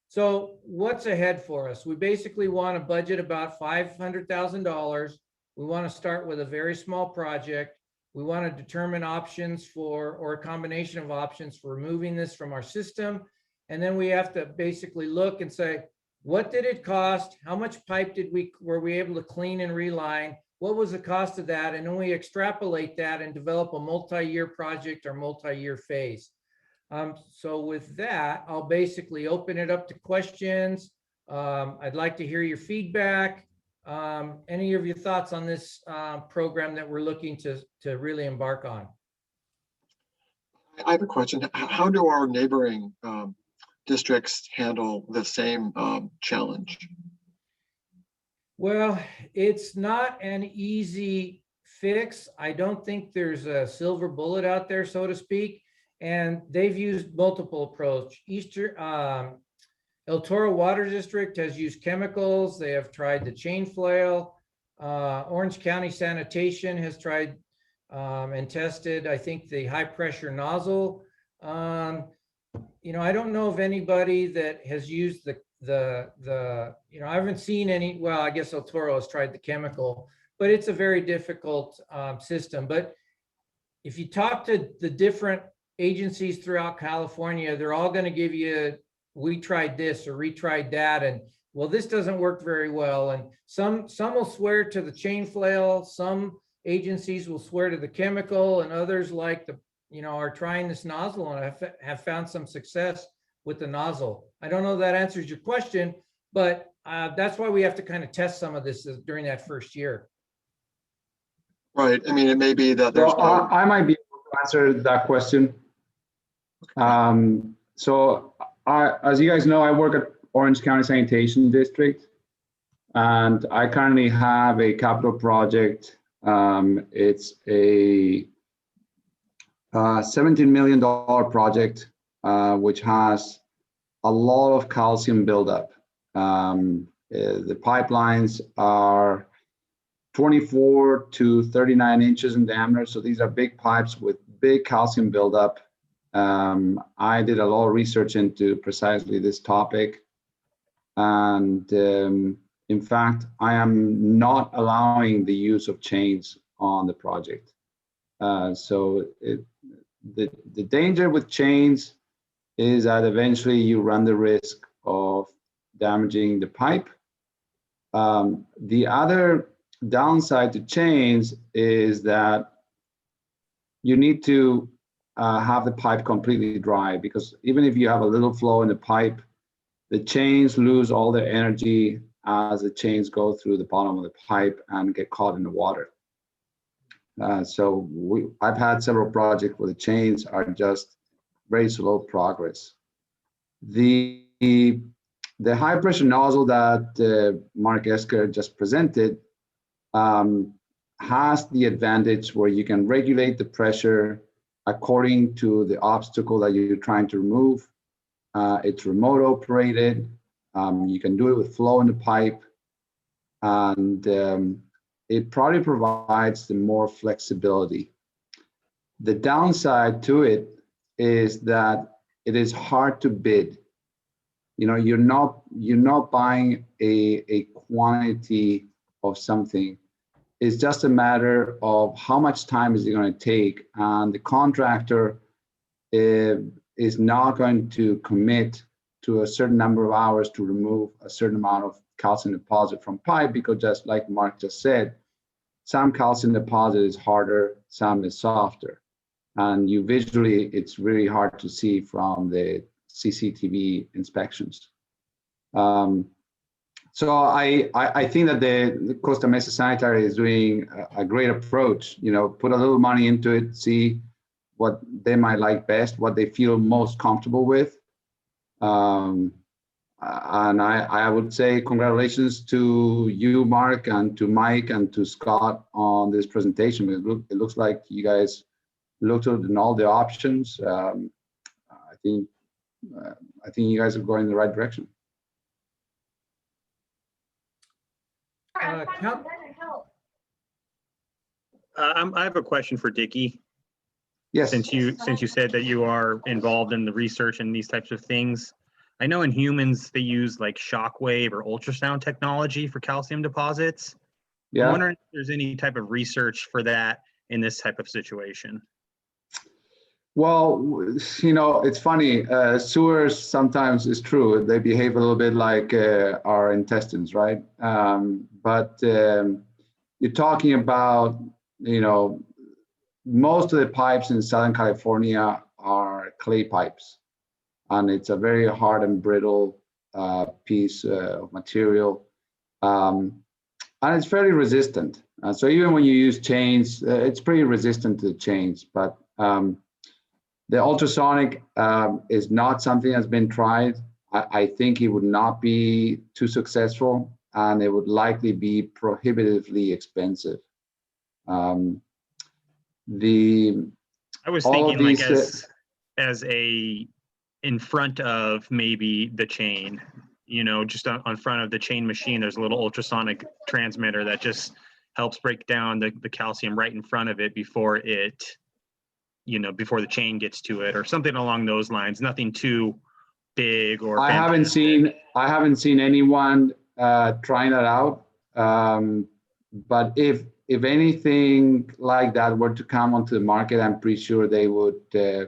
So what's ahead for us? We basically want to budget about $500,000. We want to start with a very small project. We want to determine options for, or a combination of options for removing this from our system. And then we have to basically look and say, what did it cost? How much pipe were we able to clean and reline? What was the cost of that? And then we extrapolate that and develop a multi-year project or multi-year phase. So with that, I'll basically open it up to questions. I'd like to hear your feedback. Any of your thoughts on this program that we're looking to really embark on? I have a question. How do our neighboring districts handle the same challenge? Well, it's not an easy fix. I don't think there's a silver bullet out there, so to speak. And they've used multiple approach. El Toro Water District has used chemicals. They have tried the chain flail. Orange County Sanitation has tried and tested, I think, the high pressure nozzle. You know, I don't know of anybody that has used I haven't seen any. Well, I guess El Toro has tried the chemical, but it's a very difficult system. But if you talk to the different agencies throughout California, they're all going to give you, we tried this or we tried that, and well, this doesn't work very well. And some will swear to the chain flail, some agencies will swear to the chemical, and others like the, are trying this nozzle and have found some success with the nozzle. I don't know if that answers your question, but that's why we have to kind of test some of this during that first year. Right. I mean, it may be that there's Well, I might be able to answer that question. So as you guys know, I work at Orange County Sanitation District, and I currently have a capital project. It's a $17 million project, which has a lot of calcium buildup. The pipelines are 24 to 39 inches in diameter. So these are big pipes with big calcium buildup. I did a lot of research into precisely this topic. And in fact, I am not allowing the use of chains on the project. So the danger with chains is that eventually you run the risk of damaging the pipe. The other downside to chains is that you need to have the pipe completely dry, because even if you have a little flow in the pipe, the chains lose all their energy as the chains go through the bottom of the pipe and get caught in the water. So I've had several projects where the chains are just very slow progress. The high pressure nozzle that Mark Esker just presented has the advantage where you can regulate the pressure according to the obstacle that you're trying to remove. It's remote operated. You can do it with flow in the pipe, and it probably provides the more flexibility. The downside to it is that it is hard to bid. You're not buying a quantity of something. It's just a matter of how much time is it going to take, and the contractor is not going to commit to a certain number of hours to remove a certain amount of calcium deposit from pipe, because just like Mark just said, some calcium deposit is harder, some is softer. And visually, it's really hard to see from the CCTV inspections. So I think that the Costa Mesa Sanitary is doing a great approach. Put a little money into it, see what they might like best, what they feel most comfortable with. And I would say congratulations to you, Mark, and to Mike, and to Scott on this presentation. It looks like you guys looked at all the options. I think you guys are going in the right direction. I have a question for Dickie. Yes. Since you said that you are involved in the research and these types of things, I know in humans they use like shockwave or ultrasound technology for calcium deposits. Yeah. I'm wondering if there's any type of research for that in this type of situation. Well, it's funny. Sewers sometimes is true. They behave a little bit like our intestines, right? But you're talking about, most of the pipes in Southern California are clay pipes, and it's a very hard and brittle piece of material, and it's fairly resistant. So even when you use chains, it's pretty resistant to the chains. But the ultrasonic is not something that's been tried. I think it would not be too successful, and it would likely be prohibitively expensive. I was thinking like as a in front of maybe the chain, just on front of the chain machine, there's a little ultrasonic transmitter that just helps break down the calcium right in front of it before it, before the chain gets to it, or something along those lines. Nothing too big or I haven't seen anyone trying that out. But if anything like that were to come onto the market, I'm pretty sure they would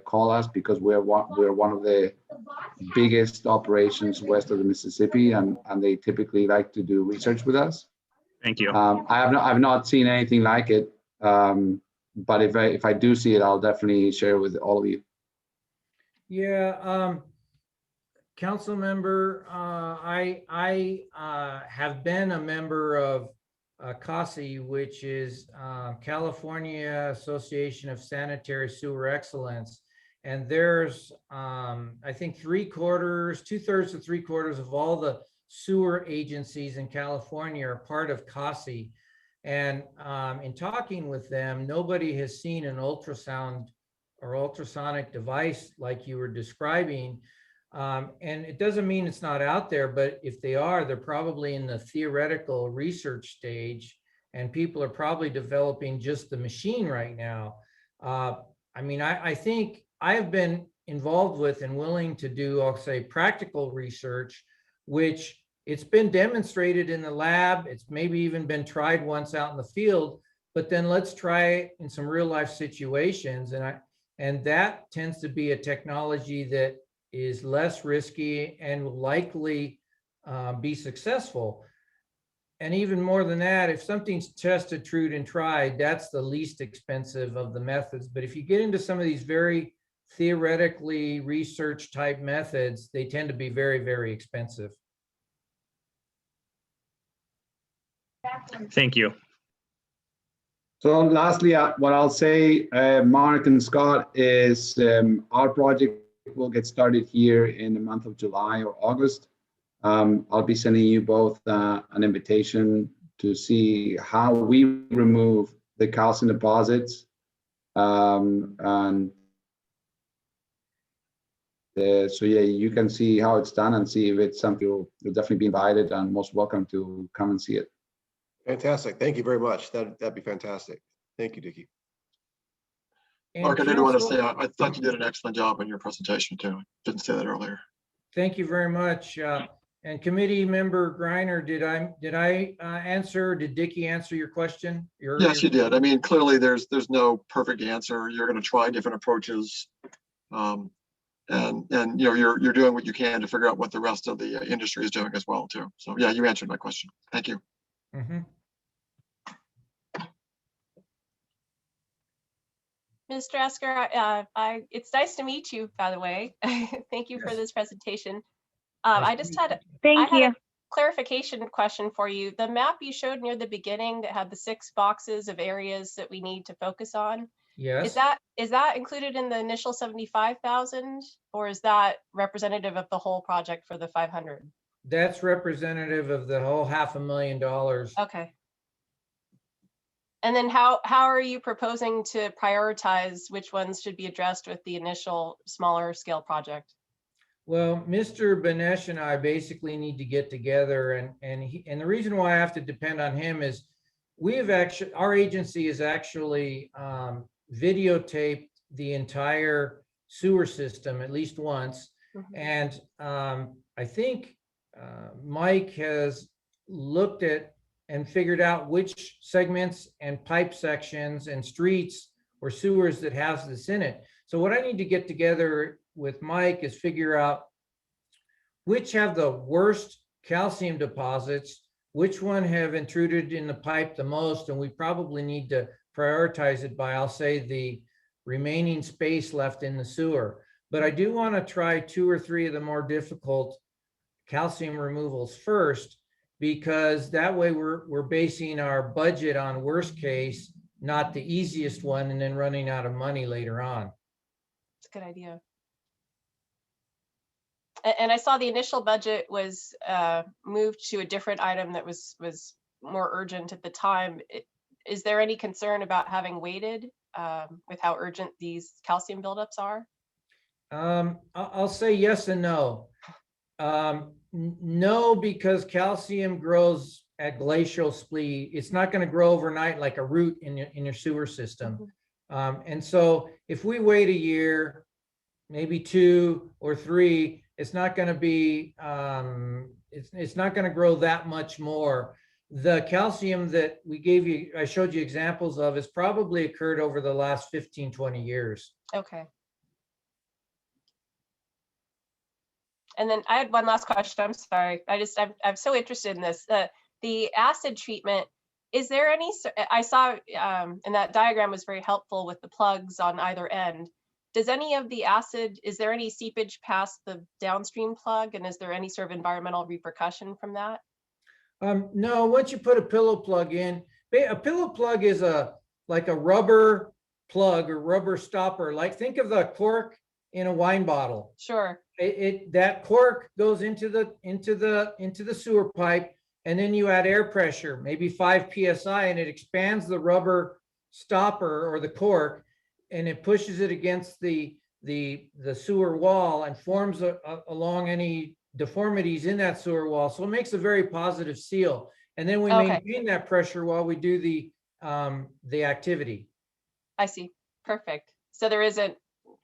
call us, because we're one of the biggest operations west of the Mississippi, and they typically like to do research with us. Thank you. I've not seen anything like it. But if I do see it, I'll definitely share with all of you. Yeah, council member, I have been a member of CASI, which is California Association of Sanitary Sewer Excellence. And there's, I think, 2/3 to 3/4 of all the sewer agencies in California are part of CASI. And in talking with them, nobody has seen an ultrasound or ultrasonic device like you were describing. And it doesn't mean it's not out there, but if they are, they're probably in the theoretical research stage, and people are probably developing just the machine right now. I mean, I think I have been involved with and willing to do, I'll say, practical research, which it's been demonstrated in the lab. It's maybe even been tried once out in the field, but then let's try it in some real life situations. And that tends to be a technology that is less risky and will likely be successful. And even more than that, if something's tested, true, and tried, that's the least expensive of the methods. But if you get into some of these very theoretically research type methods, they tend to be very, very expensive. Thank you. So lastly, what I'll say, Mark and Scott, is our project will get started here in the month of July or August. I'll be sending you both an invitation to see how we remove the calcium deposits. So yeah, you can see how it's done and see if it's something you'll definitely be invited and most welcome to come and see it. Fantastic. Thank you very much. That'd be fantastic. Thank you, Dickie. Mark, I did want to say, I thought you did an excellent job on your presentation too. Didn't say that earlier. Thank you very much. And committee member Griner, did I answer? Did Dickie answer your question? Yes, you did. I mean, clearly there's no perfect answer. You're going to try different approaches. And you know, you're doing what you can to figure out what the rest of the industry is doing as well too. So yeah, you answered my question. Thank you. Mm-hmm. Mr. Esker, it's nice to meet you, by the way. Thank you for this presentation. I just had a clarification question for you. The map you showed near the beginning that had the 6 boxes of areas that we need to focus on. Yes. Is that included in the initial 75,000, or is that representative of the whole project for the 500? That's representative of the whole $500,000. Okay. And then how are you proposing to prioritize which ones should be addressed with the initial smaller scale project? Well, Mr. Benesh and I basically need to get together, and the reason why I have to depend on him is our agency has actually videotaped the entire sewer system at least once. Mm-hmm. And I think Mike has looked at and figured out which segments and pipe sections and streets or sewers that has this in it. So what I need to get together with Mike is figure out which have the worst calcium deposits, which one have intruded in the pipe the most, and we probably need to prioritize it by, I'll say, the remaining space left in the sewer. But I do want to try 2 or 3 of the more difficult calcium removals first, because that way we're basing our budget on worst case, not the easiest one, and then running out of money later on. That's a good idea. And I saw the initial budget was moved to a different item that was more urgent at the time. Is there any concern about having waited with how urgent these calcium buildups are? I'll say yes and no. No, because calcium grows at glacial speed. It's not going to grow overnight like a root in your sewer system. Mm-hmm. And so if we wait a year, maybe 2 or 3, it's not going to be, it's not going to grow that much more. The calcium that I showed you examples of, has probably occurred over the last 15, 20 years. Okay. And then I had one last question. I'm sorry. I'm so interested in this. The acid treatment, Is there any, I saw, and that diagram was very helpful with the plugs on either end. Does any of the acid, is there any seepage past the downstream plug? And is there any sort of environmental repercussion from that? No, once you put a pillow plug in, a pillow plug is like a rubber plug or rubber stopper. Like think of the cork in a wine bottle. Sure. That cork goes into the sewer pipe, and then you add air pressure, maybe 5 psi, and it expands the rubber stopper or the cork, and it pushes it against the sewer wall and forms along any deformities in that sewer wall. So it makes a very positive seal. And then we maintain that pressure while we do the activity. I see. Perfect. So there isn't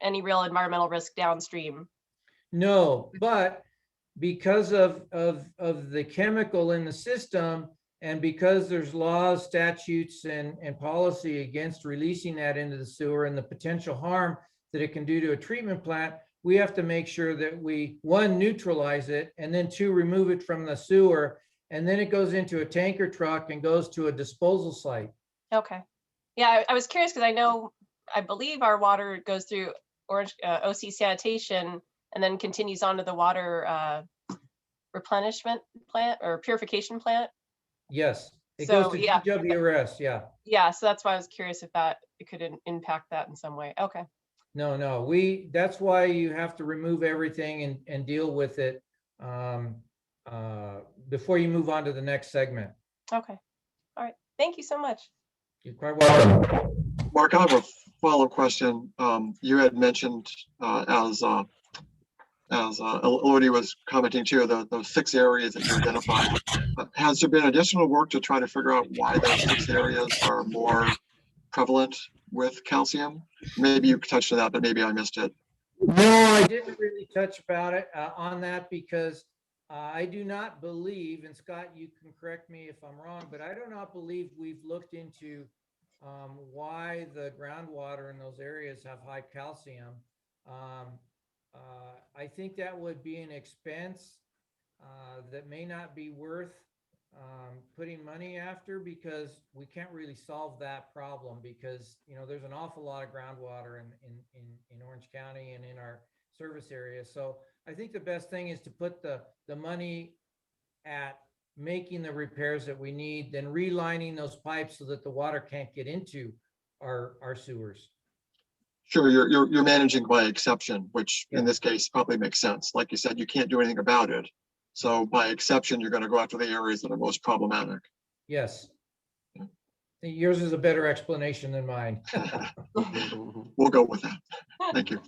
any real environmental risk downstream. No, but because of the chemical in the system, and because there's laws, statutes, and policy against releasing that into the sewer and the potential harm that it can do to a treatment plant, we have to make sure that we, 1, neutralize it, and then 2, remove it from the sewer. And then it goes into a tanker truck and goes to a disposal site. Okay. Yeah, I was curious because I believe our water goes through Orange OC sanitation and then continues on to the water replenishment plant or purification plant. Yes, it So, goes to yeah. GWRS, yeah. Yeah, so that's why I was curious if it could impact that in some way. Okay. No, that's why you have to remove everything and deal with it before you move on to the next segment. Okay. All right. Thank you so much. You're quite welcome. Mark, I have a follow-up question. You had mentioned as Elodie was commenting too, those 6 areas that you identified. Has there been additional work to try to figure out why those 6 areas are more prevalent with calcium? Maybe you touched on that, but maybe I missed it. No, I didn't really touch on that because I do not believe, and Scott, you can correct me if I'm wrong, but I do not believe we've looked into why the groundwater in those areas have high calcium. I think that would be an expense that may not be worth putting money after, because we can't really solve that problem, because there's an awful lot of groundwater in Orange County and in our service area. So I think the best thing is to put the money at making the repairs that we need, then relining those pipes so that the water can't get into our sewers. Sure, you're managing by exception, which in this case probably makes sense. Like you said, you can't do anything about it. So by exception, you're going to go after the areas that are most problematic. Yes. Yours is a better explanation than mine. We'll go with that. Thank you.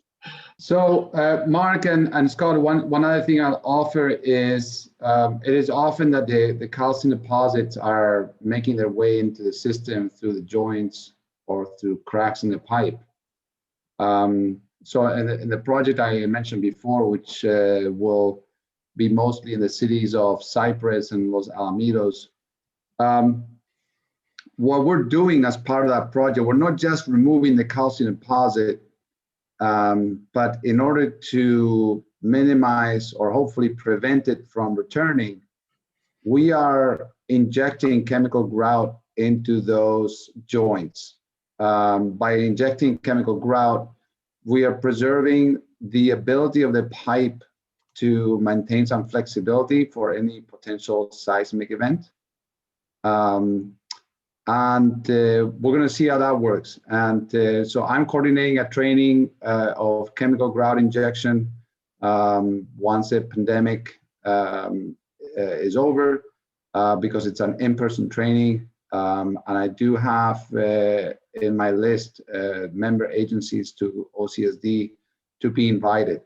So Mark and Scott, one other thing I'll offer is it is often that the calcium deposits are making their way into the system through the joints or through cracks in the pipe. So in the project I mentioned before, which will be mostly in the cities of Cypress and Los Alamitos, what we're doing as part of that project, we're not just removing the calcium deposit, but in order to minimize or hopefully prevent it from returning, we are injecting chemical grout into those joints. By injecting chemical grout, we are preserving the ability of the pipe to maintain some flexibility for any potential seismic event. And we're going to see how that works. And so I'm coordinating a training of chemical grout injection once the pandemic is over, because it's an in-person training. And I do have in my list member agencies to OCSD to be invited.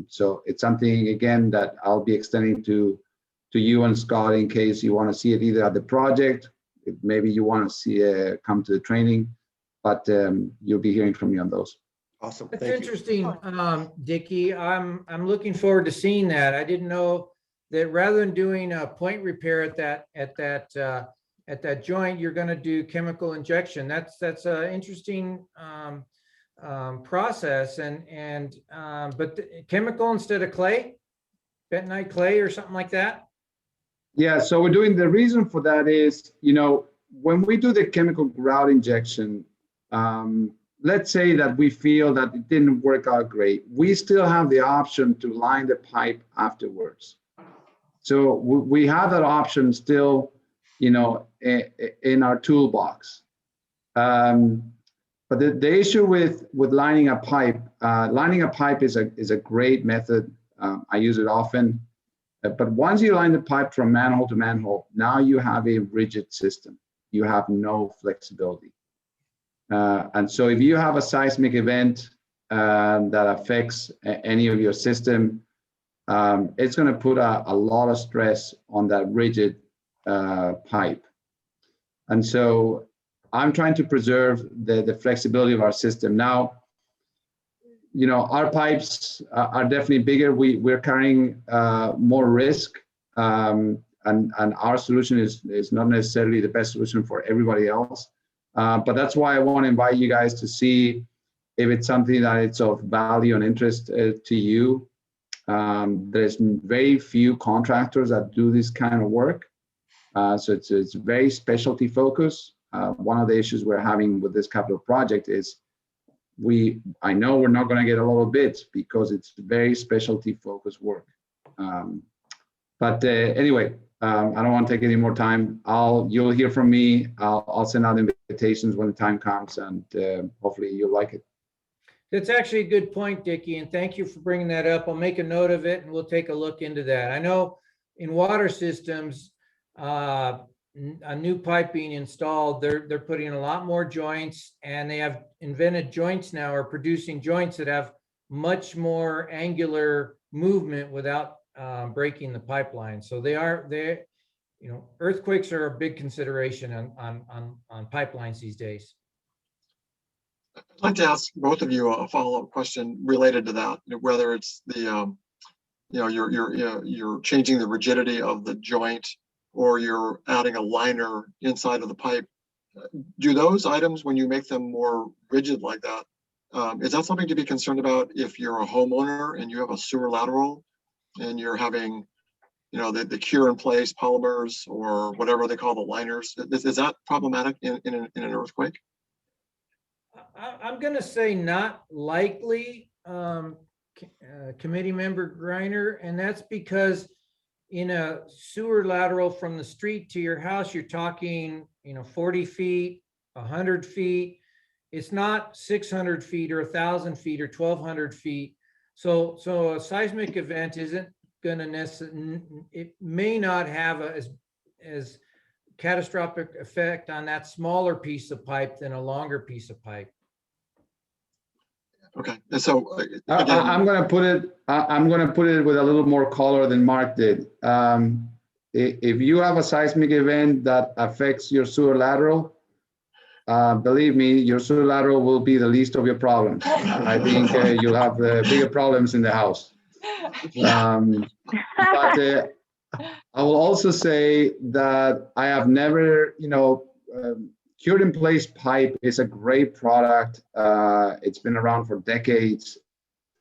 So it's something, again, that I'll be extending to you and Scott in case you want to see it either at the project, if maybe you want to see come to the training, but you'll be hearing from me on those. Awesome. That's Thank you. interesting, Dickie. I'm looking forward to seeing that. I didn't know that rather than doing a point repair at that joint, you're going to do chemical injection. That's an interesting process, but chemical instead of clay, bentonite clay or something like that. Yeah, so we're doing, the reason for that is, when we do the chemical grout injection, let's say that we feel that it didn't work out great, we still have the option to line the pipe afterwards. So we have that option still, you know, in our toolbox. But the issue with lining a pipe is a great method. I use it often. But once you line the pipe from manhole to manhole, now you have a rigid system. You have no flexibility. And so if you have a seismic event that affects any of your system, it's going to put a lot of stress on that rigid pipe. And so I'm trying to preserve the flexibility of our system. Now, you know, our pipes are definitely bigger. We're carrying more risk, and our solution is not necessarily the best solution for everybody else. But that's why I want to invite you guys to see if it's something that it's of value and interest to you. There's very few contractors that do this kind of work. So it's very specialty focused. One of the issues we're having with this capital project is I know we're not going to get a lot of bids because it's very specialty focused work. But anyway, I don't want to take any more time. You'll hear from me. I'll send out invitations when the time comes, and hopefully you'll like it. That's actually a good point, Dickie, and thank you for bringing that up. I'll make a note of it and we'll take a look into that. I know in water systems, a new pipe being installed, they're putting in a lot more joints, and they have invented joints now, or producing joints that have much more angular movement without breaking the pipeline. So you know, earthquakes are a big consideration on pipelines these days. I'd like to ask both of you a follow-up question related to that, whether it's the, you know, you're changing the rigidity of the joint, or you're adding a liner inside of the pipe. Do those items, when you make them more rigid like that, is that something to be concerned about if you're a homeowner and you have a sewer lateral and you're having, you know, the cure in place polymers or whatever they call the liners? Is that problematic in an earthquake? I'm going to say not likely, committee member Greiner, and that's because in a sewer lateral from the street to your house, you're talking, you know, 40 feet, 100 feet. It's not 600 feet or 1,000 feet or 1,200 feet. So a seismic event isn't going to necessarily, it may not have as catastrophic effect on that smaller piece of pipe than a longer piece of pipe. Okay, and so I'm going to put it with a little more color than Mark did. If you have a seismic event that affects your sewer lateral, believe me, your sewer lateral will be the least of your problems. I think you'll have bigger problems in the house. But I will also say that I have never, you know, cured in place pipe is a great product. It's been around for decades,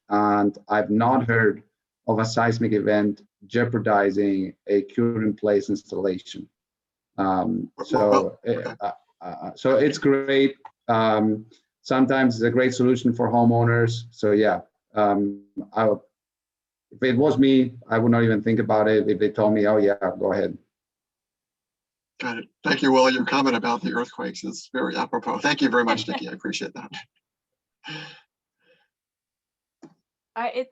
and I've not heard of a seismic event jeopardizing a cured in place installation. So it's great. Sometimes it's a great solution for homeowners. So yeah, if it was me, I would not even think about it. If they told me, oh yeah, go ahead. Got it. Thank you, Will. Your comment about the earthquakes is very apropos. Thank you very much, Dickie. I appreciate that.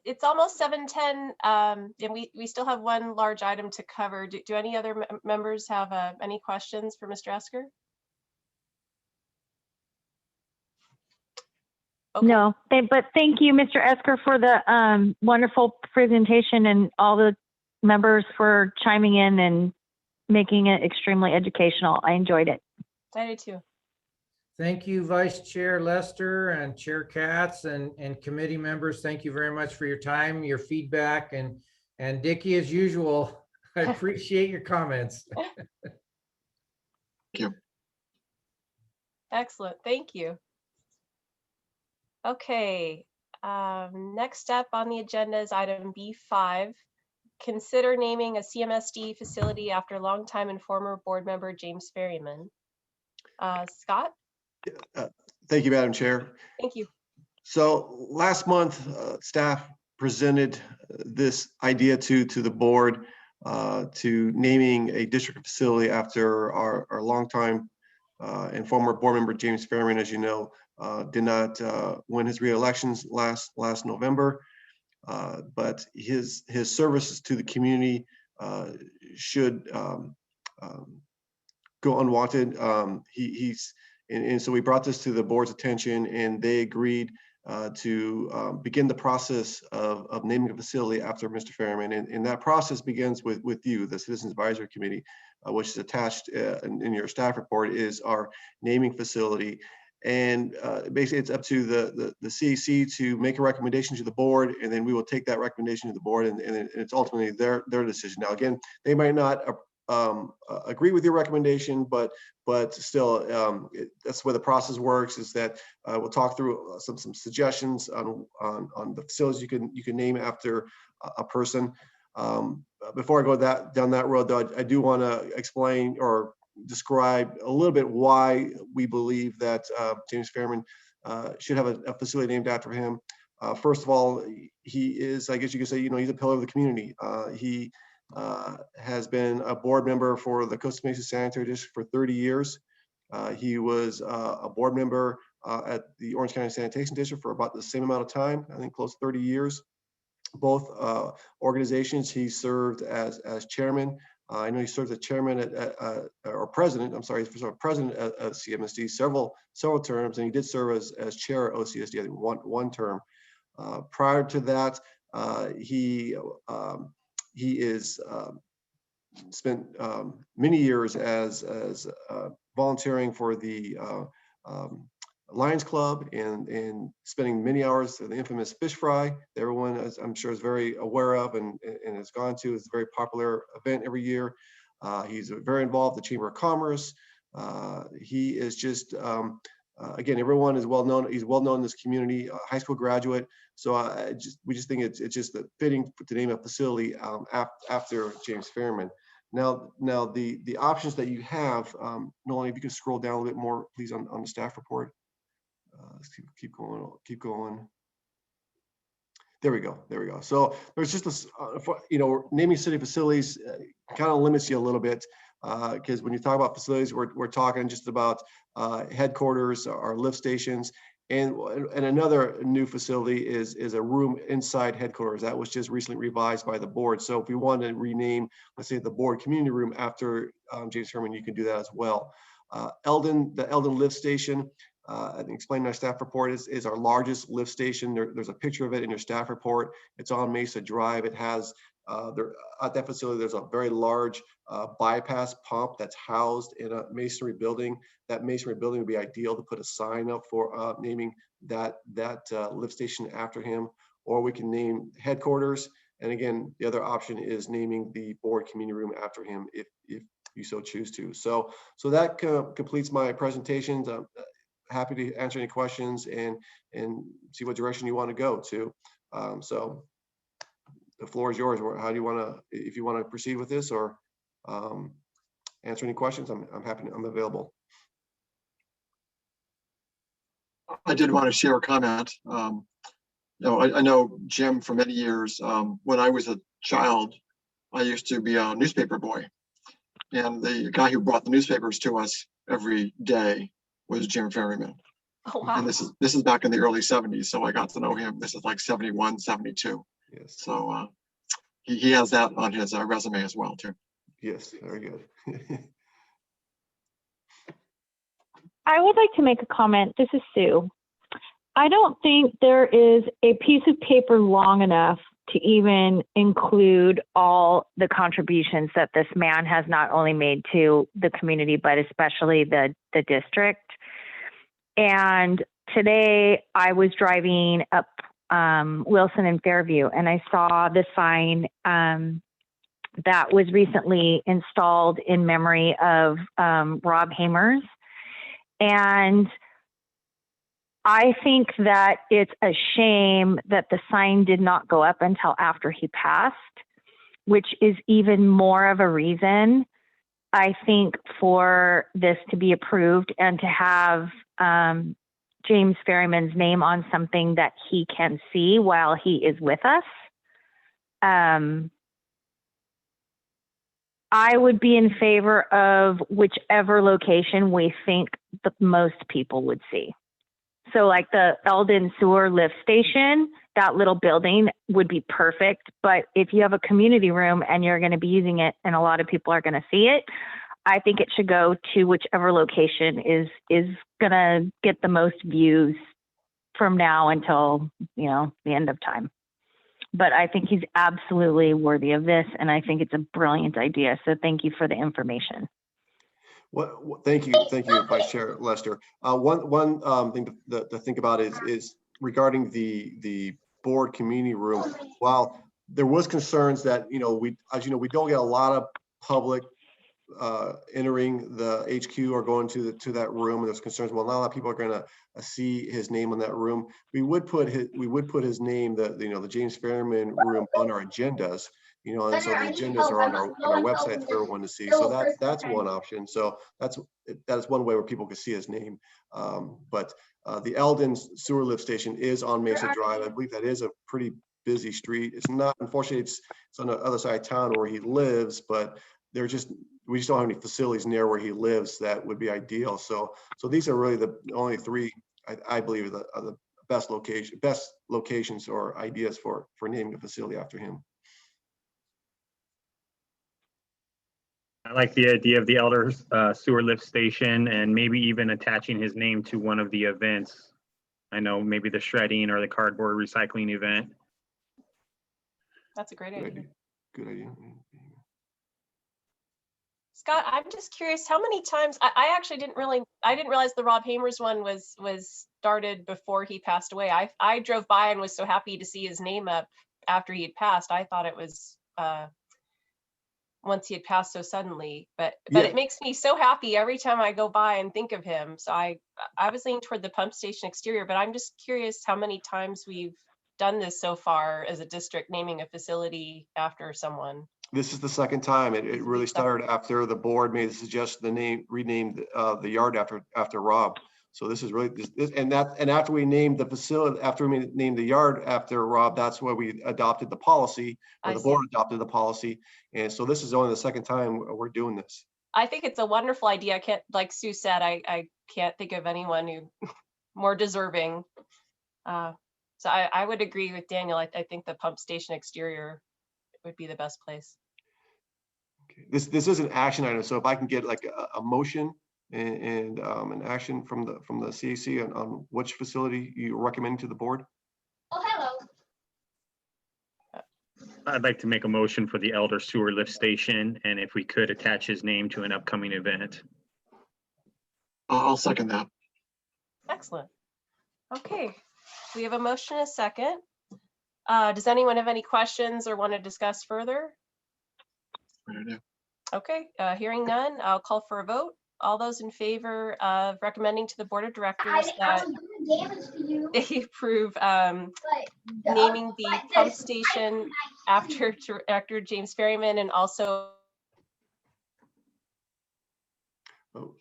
It's almost 7:10, and we still have one large item to cover. Do any other members have any questions for Mr. Esker? Okay. No, but thank you, Mr. Esker, for the wonderful presentation, and all the members for chiming in and making it extremely educational. I enjoyed it. I did too. Thank you, Vice Chair Lester and Chair Katz and committee members. Thank you very much for your time, your feedback, and Dickie, as usual, I appreciate your comments. Thank you. Excellent. Thank you. Okay. Next up on the agenda is item B5. Consider naming a CMSD facility after longtime and former board member James Ferryman. Scott? Thank you, Madam Chair. Thank you. So last month, staff presented this idea to the board to naming a district facility after our longtime and former board member, James Fairman, as you know, did not win his re-elections last November. But his services to the community should go unwanted. And so we brought this to the board's attention, and they agreed to begin the process of naming a facility after Mr. Fairman. And that process begins with you, the Citizens Advisory Committee, which is attached in your staff report, is our naming facility. And basically it's up to the CAC to make a recommendation to the board, and then we will take that recommendation to the board, and it's ultimately their decision. Now, again, they might not agree with your recommendation, but still, that's where the process works, is that we'll talk through some suggestions on the facilities you can name after a person. Before I go down that road, though, I do want to explain or describe a little bit why we believe that James Fairman should have a facility named after him. First of all, he is, I guess you could say, he's a pillar of the community. He has been a board member for the Costa Mesa Sanitary District for 30 years. He was a board member at the Orange County Sanitation District for about the same amount of time, I think close to 30 years. Both organizations he served as chairman. I know he served as chairman or president, I'm sorry, president of CMSD several terms, and he did serve as chair of OCSD, I think one term. Prior to that, he is spent many years as volunteering for the Lions Club and spending many hours at the infamous fish fry that everyone, as I'm sure, is very aware of and has gone to. It's a very popular event every year. He's very involved in the Chamber of Commerce. He is just, again, everyone is well known. He's well known in this community, high school graduate. So we just think it's just fitting to name a facility after James Fairman. Now the options that you have, Nolan, if you can scroll down a little bit more, please, on the staff report. Let's keep going. There we go. So there's just this, naming city facilities kind of limits you a little bit, because when you talk about facilities, we're talking just about headquarters, our lift stations, and another new facility is a room inside headquarters that was just recently revised by the board. So if we want to rename, let's say, the board community room after James Fairman, you can do that as well. The Eldon lift station, I think explained in our staff report, is our largest lift station. There's a picture of it in your staff report. It's on Mesa Drive. It has at that facility, there's a very large bypass pump that's housed in a masonry building. That masonry building would be ideal to put a sign up for naming that lift station after him, or we can name headquarters. And again, the other option is naming the board community room after him if you so choose to. So that completes my presentations. I'm happy to answer any questions and see what direction you want to go to. So the floor is yours. How do you want to, if you want to proceed with this or answer any questions, I'm happy, I'm available. I did want to share a comment. I know Jim for many years. When I was a child, I used to be a newspaper boy. And the guy who brought the newspapers to us every day was Jim Ferryman. Oh, wow. And this is back in the early 70s. So I got to know him. This is like 71, 72. Yes. So he has that on his resume as well, too. Yes, very good. I would like to make a comment. This is Sue. I don't think there is a piece of paper long enough to even include all the contributions that this man has not only made to the community, but especially the district. And today I was driving up Wilson and Fairview, and I saw the sign that was recently installed in memory of Rob Hamers. And I think that it's a shame that the sign did not go up until after he passed, which is even more of a reason I think for this to be approved and to have James Ferryman's name on something that he can see while he is with us, I would be in favor of whichever location we think the most people would see. So like the Eldon Sewer Lift Station, that little building would be perfect. But if you have a community room and you're going to be using it and a lot of people are going to see it, I think it should go to whichever location is going to get the most views from now until, you know, the end of time. But I think he's absolutely worthy of this, and I think it's a brilliant idea. So thank you for the information. Thank you, Vice Chair Lester. One thing to think about is regarding the board community room. While there was concerns that, you know, as you know, we don't get a lot of public entering the HQ or going to that room, and there's concerns, well, not a lot of people are going to see his name on that room. We would put his name, the James Ferryman room, on our agendas, you know, and so the agendas are on our website for everyone to see. So that's one option. So that is one way where people can see his name. But the Eldon Sewer Lift Station is on Mesa Drive. I believe that is a pretty busy street. It's not, unfortunately, it's on the other side of town where he lives, but we just don't have any facilities near where he lives that would be ideal. So these are really the only three I believe are the best locations or ideas for naming a facility after him. I like the idea of the Elder Sewer Lift Station and maybe even attaching his name to one of the events. I know maybe the shredding or the cardboard recycling event. That's a great idea. Good idea. Scott, I'm just curious, how many times, I actually didn't realize the Rob Hamers one was started before he passed away. I drove by and was so happy to see his name up after he had passed. I thought it was once he had passed so suddenly, but Yeah. It makes me so happy every time I go by and think of him. So I was leaning toward the pump station exterior, but I'm just curious how many times we've done this so far as a district, naming a facility after someone. This is the second time. It really started after the board made the suggestion renamed the yard after Rob. So this is really and after we named the facility, after we named the yard after Rob, that's where we adopted the policy, or the board adopted the policy. And so this is only the second time we're doing this. I think it's a wonderful idea. I can't, like Sue said, I can't think of anyone who more deserving. So I would agree with Daniel. I think the pump station exterior would be the best place. Okay. This is an action item. So if I can get like a motion and an action from the CAC on which facility you recommend to the board. Oh, hello. I'd like to make a motion for the Elder Sewer Lift Station, and if we could attach his name to an upcoming event. I'll second that. Excellent. Okay, we have a motion, a second. Does anyone have any questions or want to discuss further? Okay, hearing none, I'll call for a vote. All those in favor of recommending to the board of directors that they approve naming the pump station after James Ferryman, and also. Oh,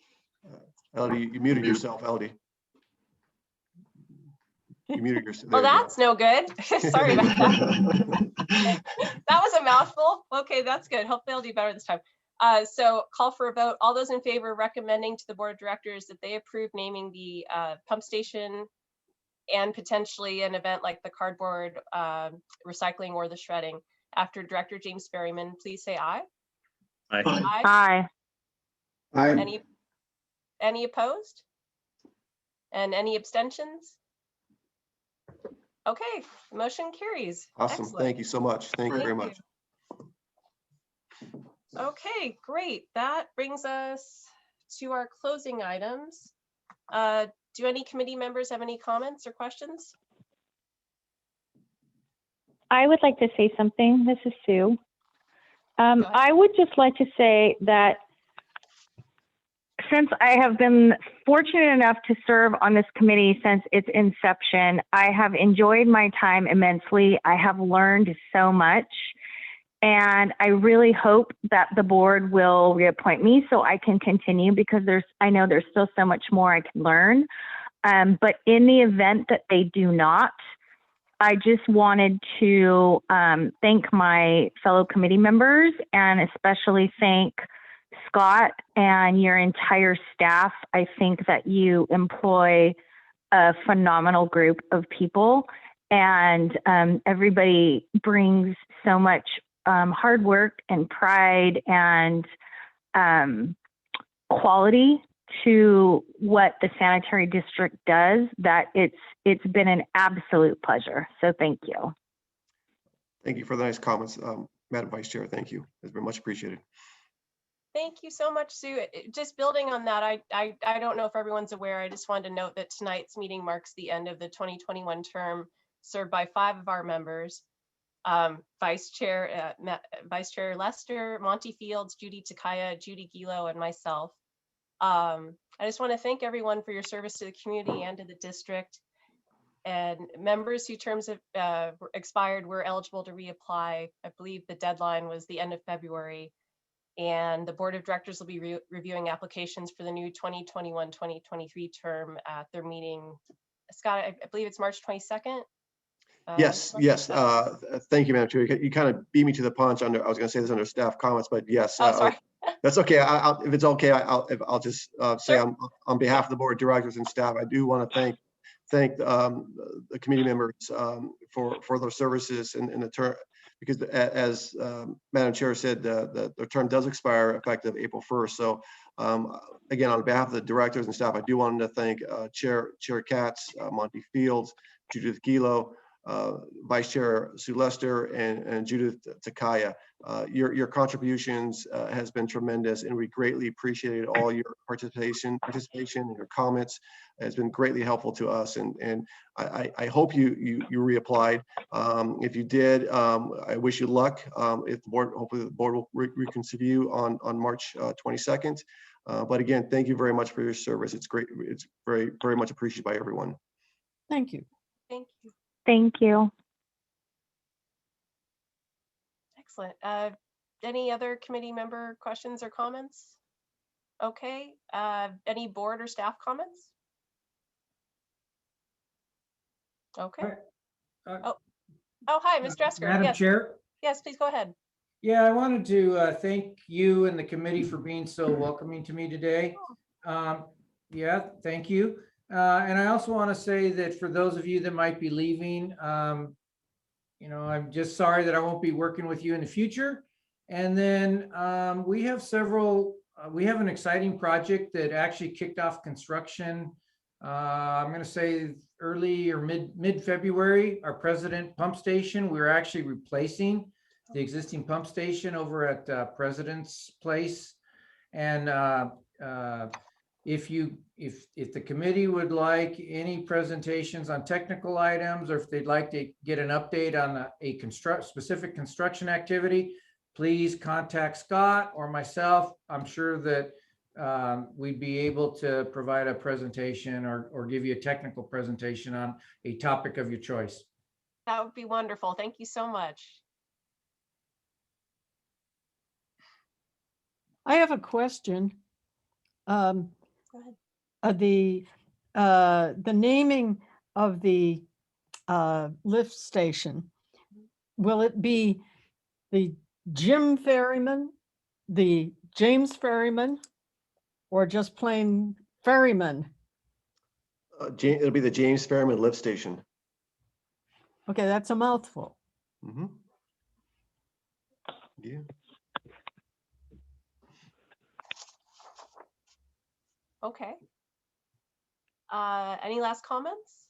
Elodie, you muted yourself, Elodie. You muted yourself. Oh, that's no good. Sorry about that. That was a mouthful. Okay, that's good. Hopefully I'll do better this time. So call for a vote. All those in favor recommending to the board of directors that they approve naming the pump station and potentially an event like the cardboard recycling or the shredding after Director James Ferryman, please say aye. Aye. Aye. Aye. Any opposed? And any abstentions? Okay, motion carries. Awesome. Excellent. Thank you so much. Thank you very much. Okay, great. That brings us to our closing items. Do any committee members have any comments or questions? I would like to say something. This is Sue. I would just like to say that since I have been fortunate enough to serve on this committee since its inception, I have enjoyed my time immensely. I have learned so much. And I really hope that the board will reappoint me so I can continue, because I know there's still so much more I can learn. But in the event that they do not, I just wanted to thank my fellow committee members, and especially thank Scott and your entire staff. I think that you employ a phenomenal group of people, and everybody brings so much hard work and pride and quality to what the sanitary district does, that it's been an absolute pleasure. So thank you. Thank you for the nice comments, Madam Vice Chair. Thank you. It's been much appreciated. Thank you so much, Sue. Just building on that, I don't know if everyone's aware, I just wanted to note that tonight's meeting marks the end of the 2021 term served by 5 of our members. Vice Chair Lester, Monty Fields, Judy Takaya, Judy Gilo, and myself. I just want to thank everyone for your service to the community and to the district. And members whose terms have expired were eligible to reapply. I believe the deadline was the end of February. And the board of directors will be reviewing applications for the new 2021-2023 term at their meeting. Scott, I believe it's March 22nd. Yes. Thank you, Madam Chair. You kind of beat me to the punch I was going to say this under staff comments, but yes. Oh, sorry. That's okay. If it's okay, I'll just say Sure. on behalf of the board of directors and staff, I do want to thank the committee members for their services in the term, because as Madam Chair said, the term does expire effective April 1st. So again, on behalf of the directors and staff, I do want to thank Chair Katz, Monty Fields, Judith Gilo, Vice Chair Sue Lester, and Judith Takaya. Your contributions has been tremendous, and we greatly appreciated all your participation and your comments. It's been greatly helpful to us, and I hope you reapplied. If you did, I wish you luck. If the board, hopefully the board will reconsider you on March 22nd. But again, thank you very much for your service. It's great. It's very, very much appreciated by everyone. Thank you. Thank you. Thank you. Excellent. Any other committee member questions or comments? Okay. Any board or staff comments? Okay. Oh, hi, Mr. Esker. Madam Yes. Chair. Yes, please go ahead. Yeah, I wanted to thank you and the committee for being so welcoming to me today. Yeah, thank you. And I also want to say that for those of you that might be leaving, I'm just sorry that I won't be working with you in the future. And then we have an exciting project that actually kicked off construction. I'm going to say early or mid-February, our President Pump Station. We're actually replacing the existing pump station over at President's Place. And if the committee would like any presentations on technical items, or if they'd like to get an update on a specific construction activity, please contact Scott or myself. I'm sure that we'd be able to provide a presentation or give you a technical presentation on a topic of your choice. That would be wonderful. Thank you so much. I have a question. Go ahead. The naming of the lift station, will it be the Jim Ferryman, the James Ferryman, or just plain Ferryman? It'll be the James Ferryman lift station. Okay, that's a mouthful. Mm-hmm. Yeah. Okay. Any last comments?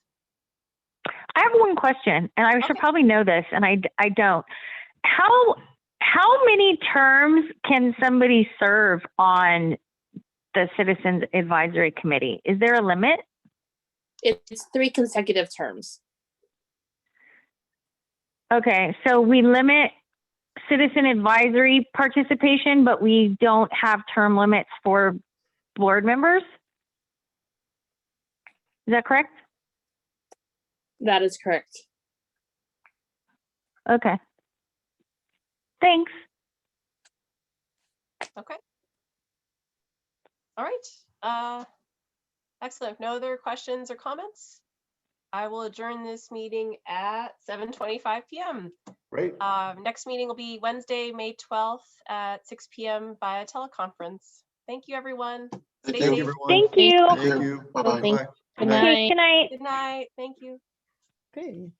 I have one question, and I should Okay. probably know this, and I don't. How many terms can somebody serve on the Citizens Advisory Committee? Is there a limit? It's 3 consecutive terms. Okay, so we limit citizen advisory participation, but we don't have term limits for board members? Is that correct? That is correct. Okay. Thanks. Okay. All right. Excellent. If no other questions or comments, I will adjourn this meeting at 7:25 p.m. Great. Next meeting will be Wednesday, May 12th at 6 p.m. via teleconference. Thank you, everyone. Thank Stay you. Thank you, safe. everyone. Thank you. Thank you. Bye-bye. Bye. Good Okay, night. good night. Good night. Thank you. Okay.